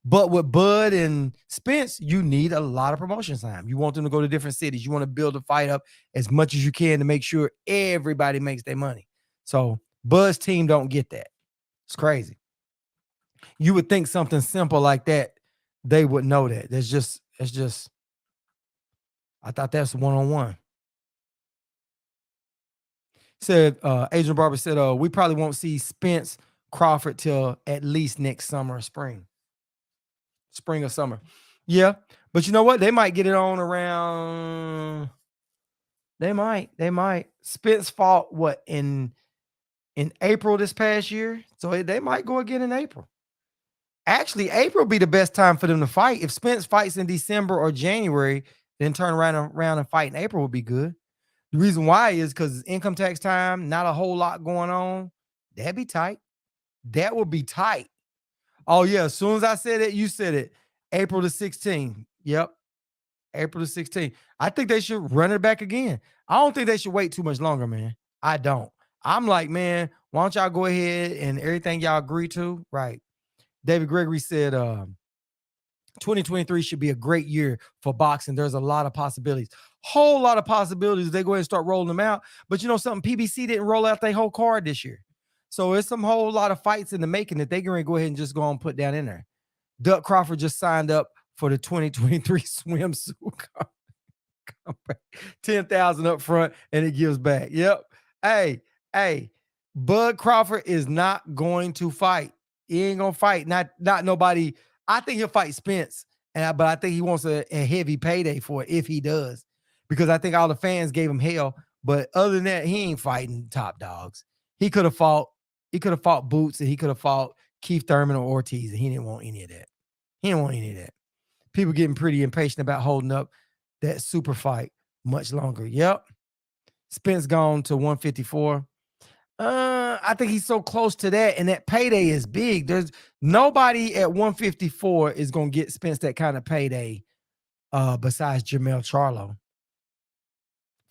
But with Bud and Spence, you need a lot of promotion time. You want them to go to different cities. You want to build the fight up as much as you can to make sure everybody makes their money. So Bud's team don't get that. It's crazy. You would think something simple like that, they would know that. It's just, I thought that's one-on-one. Said, Adrian Barber said, we probably won't see Spence Crawford till at least next summer or spring. Spring or summer. Yeah. But you know what? They might get it on around. They might. Spence fought what in April this past year. So they might go again in April. Actually, April be the best time for them to fight. If Spence fights in December or January, then turn around and fight in April would be good. The reason why is because it's income tax time, not a whole lot going on. That'd be tight. That would be tight. Oh, yeah. As soon as I said it, you said it. April the 16th. Yep. April the 16th. I think they should run it back again. I don't think they should wait too much longer, man. I don't. I'm like, man, why don't y'all go ahead and everything y'all agree to? Right. David Gregory said 2023 should be a great year for boxing. There's a lot of possibilities. Whole lot of possibilities. They go ahead and start rolling them out. But you know something? PBC didn't roll out their whole card this year. So it's some whole lot of fights in the making that they can go ahead and just go and put down in there. Duck Crawford just signed up for the 2023 swimsuit. 10,000 up front and it gives back. Yep. Hey, Bud Crawford is not going to fight. He ain't gonna fight. Not nobody. I think he'll fight Spence, but I think he wants a heavy payday for it if he does, because I think all the fans gave him hell. But other than that, he ain't fighting top dogs. He could have fought Boots, and he could have fought Keith Thurman or Ortiz, and he didn't want any of that. He didn't want any of that. People getting pretty impatient about holding up that super fight much longer. Yep. Spence gone to 154. I think he's so close to that, and that payday is big. There's nobody at 154 is going to get Spence that kind of payday besides Jermell Charlo.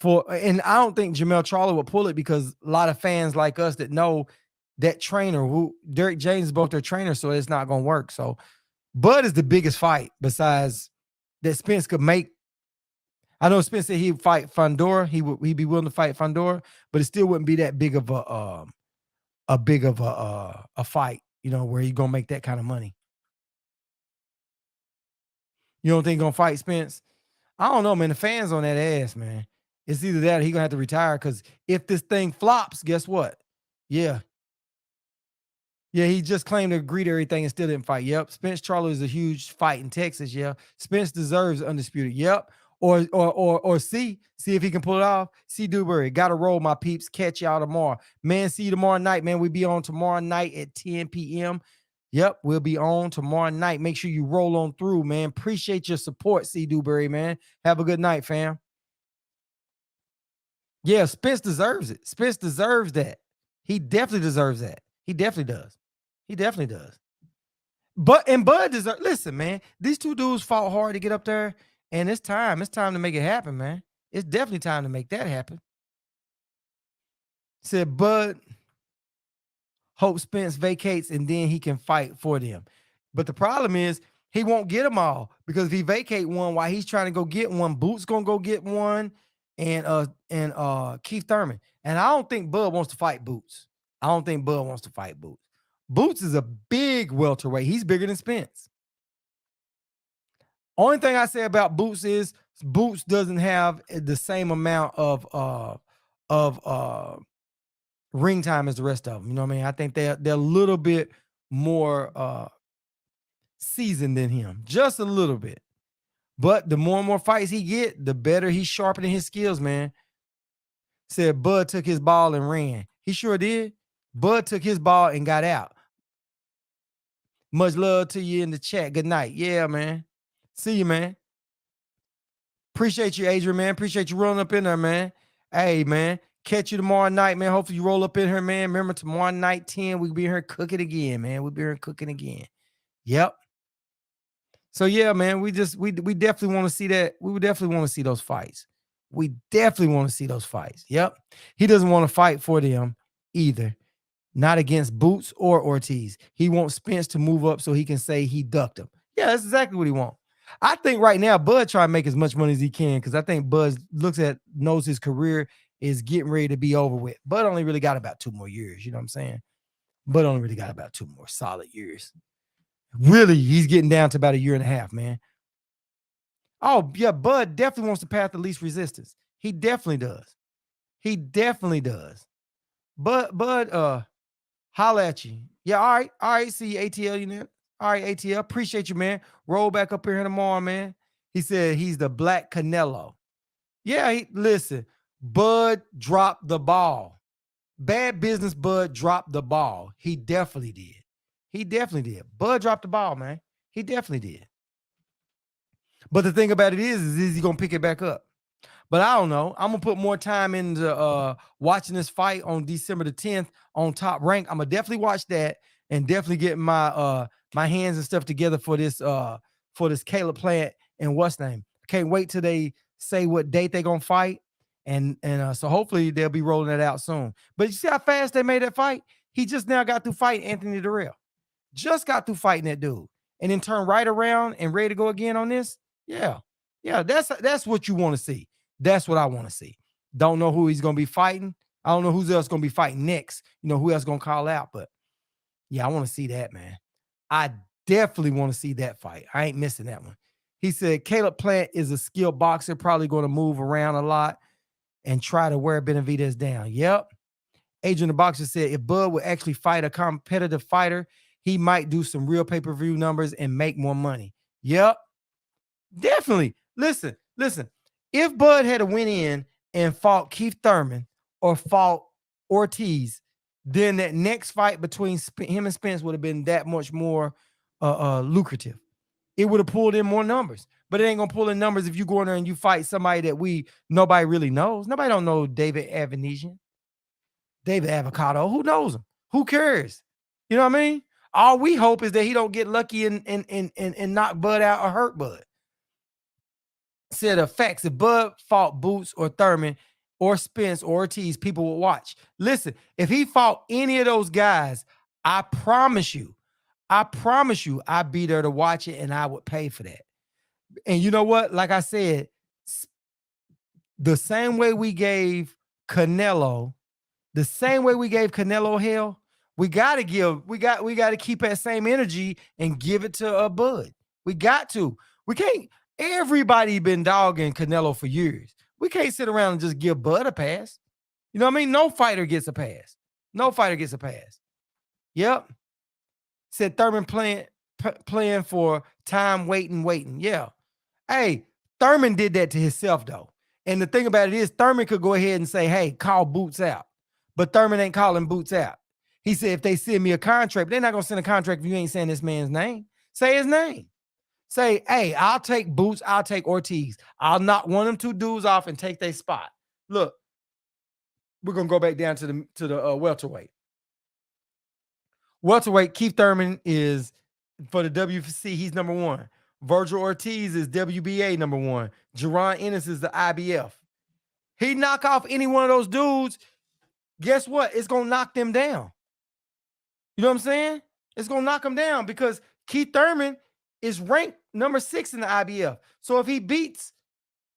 And I don't think Jermell Charlo will pull it because a lot of fans like us that know that trainer, Derek James is both their trainer, so it's not going to work. So Bud is the biggest fight besides that Spence could make. I know Spence said he'd fight Fandor. He'd be willing to fight Fandor, but it still wouldn't be that big of a fight, you know, where you're gonna make that kind of money. You don't think he's gonna fight Spence? I don't know, man. The fans on that ass, man. It's either that or he's gonna have to retire, because if this thing flops, guess what? Yeah, he just claimed to agree to everything and still didn't fight. Yep. Spence Charlo is a huge fight in Texas. Yeah. Spence deserves undisputed. Yep. Or see if he can pull it off. See Dewberry. Gotta roll, my peeps. Catch y'all tomorrow. Man, see you tomorrow night, man. We be on tomorrow night at 10 p.m. Yep, we'll be on tomorrow night. Make sure you roll on through, man. Appreciate your support, C. Dewberry, man. Have a good night, fam. Yeah, Spence deserves it. Spence deserves that. He definitely deserves that. He definitely does. He definitely does. Bud deserves. Listen, man. These two dudes fought hard to get up there. And it's time. It's time to make it happen, man. It's definitely time to make that happen. Said Bud hope Spence vacates and then he can fight for them. But the problem is he won't get them all, because if he vacate one while he's trying to go get one, Boots gonna go get one, and Keith Thurman. And I don't think Bud wants to fight Boots. Boots is a big welterweight. He's bigger than Spence. Only thing I say about Boots is Boots doesn't have the same amount of ring time as the rest of them. You know what I mean? I think they're a little bit more seasoned than him, just a little bit. But the more and more fights he get, the better he's sharpening his skills, man. Said Bud took his ball and ran. He sure did. Bud took his ball and got out. Much love to you in the chat. Good night. Yeah, man. See you, man. Appreciate you, Adrian, man. Appreciate you rolling up in there, man. Hey, man. Catch you tomorrow night, man. Hopefully you roll up in here, man. Remember, tomorrow night, 10, we'll be here cooking again, man. We'll be here cooking again. Yep. So, yeah, man, we definitely want to see that. We would definitely want to see those fights. We definitely want to see those fights. Yep. He doesn't want to fight for them either. Not against Boots or Ortiz. He wants Spence to move up so he can say he ducked him. Yeah, that's exactly what he wants. I think right now Bud trying to make as much money as he can because I think Bud knows his career is getting ready to be over with. Bud only really got about 2 more years. You know what I'm saying? Bud only really got about 2 more solid years. Really, he's getting down to about 1.5 years, man. Oh, yeah, Bud definitely wants the path of least resistance. He definitely does. He definitely does. Bud, holla at you. Yeah, all right. See you, ATL, you know. All right, ATL. Appreciate you, man. Roll back up here tomorrow, man. He said he's the Black Canelo. Yeah, listen. Bud dropped the ball. Bad business, Bud dropped the ball. He definitely did. He definitely did. Bud dropped the ball, man. He definitely did. But the thing about it is he going to pick it back up? But I don't know. I'm going to put more time into watching this fight on December the 10th on Top Rank. I'm going to definitely watch that and definitely get my my hands and stuff together for this Caleb Plant and what's name. Can't wait till they say what date they're going to fight. And so hopefully they'll be rolling that out soon. But you see how fast they made that fight? He just now got through fighting Anthony Durrell. Just got through fighting that dude. And then turn right around and ready to go again on this. Yeah. Yeah, that's what you want to see. That's what I want to see. Don't know who he's going to be fighting. I don't know who's else going to be fighting next. You know, who else going to call out. But, yeah, I want to see that, man. I definitely want to see that fight. I ain't missing that one. He said Caleb Plant is a skilled boxer, probably going to move around a lot and try to wear Benavidez down. Yep. Adrian the Boxer said if Bud would actually fight a competitive fighter, he might do some real pay-per-view numbers and make more money. Yep. Definitely. Listen. If Bud had to went in and fought Keith Thurman or fought Ortiz, then that next fight between him and Spence would have been that much more lucrative. It would have pulled in more numbers. But it ain't gonna pull in numbers if you go in there and you fight somebody that nobody really knows. Nobody don't know David Avanesian, David Avocado. Who knows him? Who cares? You know what I mean? All we hope is that he don't get lucky and knock Bud out or hurt Bud. Said effects. If Bud fought Boots or Thurman or Spence or Ortiz, people would watch. Listen, if he fought any of those guys, I promise you, I'd be there to watch it and I would pay for that. And you know what? Like I said, the same way we gave Canelo hell, we got to keep that same energy and give it to Bud. We got to. We can't. Everybody been dogging Canelo for years. We can't sit around and just give Bud a pass. You know what I mean? No fighter gets a pass. Yep. Said Thurman playing for time, waiting. Yeah. Hey, Thurman did that to himself, though. And the thing about it is, Thurman could go ahead and say, hey, call Boots out. But Thurman ain't calling Boots out. He said, if they send me a contract, they're not going to send a contract if you ain't saying this man's name. Say his name. Say, hey, I'll take Boots, I'll take Ortiz. I'll knock one of them two dudes off and take their spot. Look, we're going to go back down to the welterweight. Welterweight, Keith Thurman is, for the WFC, he's number 1. Virgil Ortiz is WBA number 1. Jerron Ennis is the IBF. He knock off any one of those dudes, guess what? It's going to knock them down. You know what I'm saying? It's going to knock them down because Keith Thurman is ranked number 6 in the IBF. So if he beats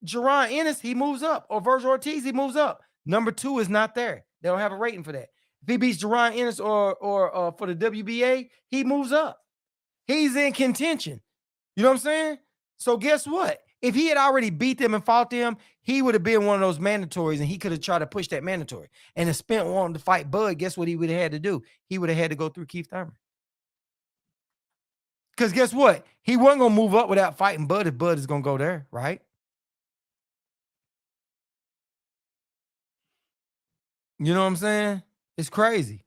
Jerron Ennis, he moves up. Or Virgil Ortiz, he moves up. Number 2 is not there. They don't have a rating for that. If he beats Jerron Ennis or for the WBA, he moves up. He's in contention. You know what I'm saying? So guess what? If he had already beat them and fought them, he would have been one of those mandatories and he could have tried to push that mandatory. And if Spence wanted to fight Bud, guess what he would have had to do? He would have had to go through Keith Thurman. Because guess what? He wasn't going to move up without fighting Bud if Bud is going to go there, right? You know what I'm saying? It's crazy.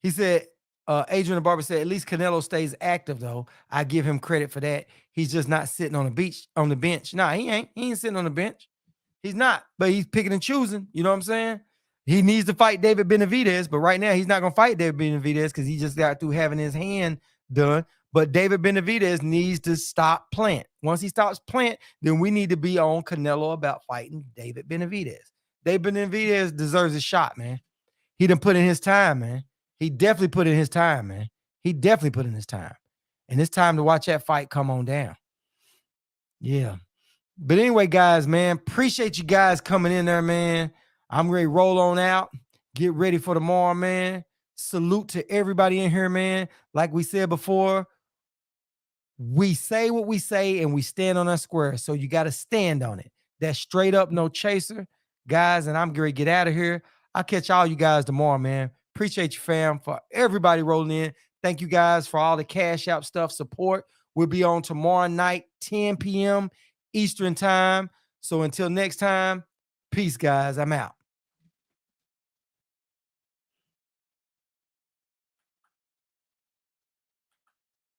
He said, Adrian the Barber said, at least Canelo stays active, though. I give him credit for that. He's just not sitting on the bench. Nah, he ain't. He ain't sitting on the bench. He's not, but he's picking and choosing. You know what I'm saying? He needs to fight David Benavidez, but right now he's not going to fight David Benavidez because he just got through having his hand done. But David Benavidez needs to stop playing. Once he stops playing, then we need to be on Canelo about fighting David Benavidez. David Benavidez deserves a shot, man. He done put in his time, man. He definitely put in his time, man. He definitely put in his time. And it's time to watch that fight come on down. Yeah. But anyway, guys, man, appreciate you guys coming in there, man. I'm ready to roll on out. Get ready for tomorrow, man. Salute to everybody in here, man. Like we said before, we say what we say and we stand on our square. So you got to stand on it. That's straight up, no chaser. Guys, and I'm going to get out of here. I'll catch all you guys tomorrow, man. Appreciate you, fam, for everybody rolling in. Thank you guys for all the Cash App stuff, support. We'll be on tomorrow night, 10 p.m. Eastern time. So until next time, peace, guys. I'm out.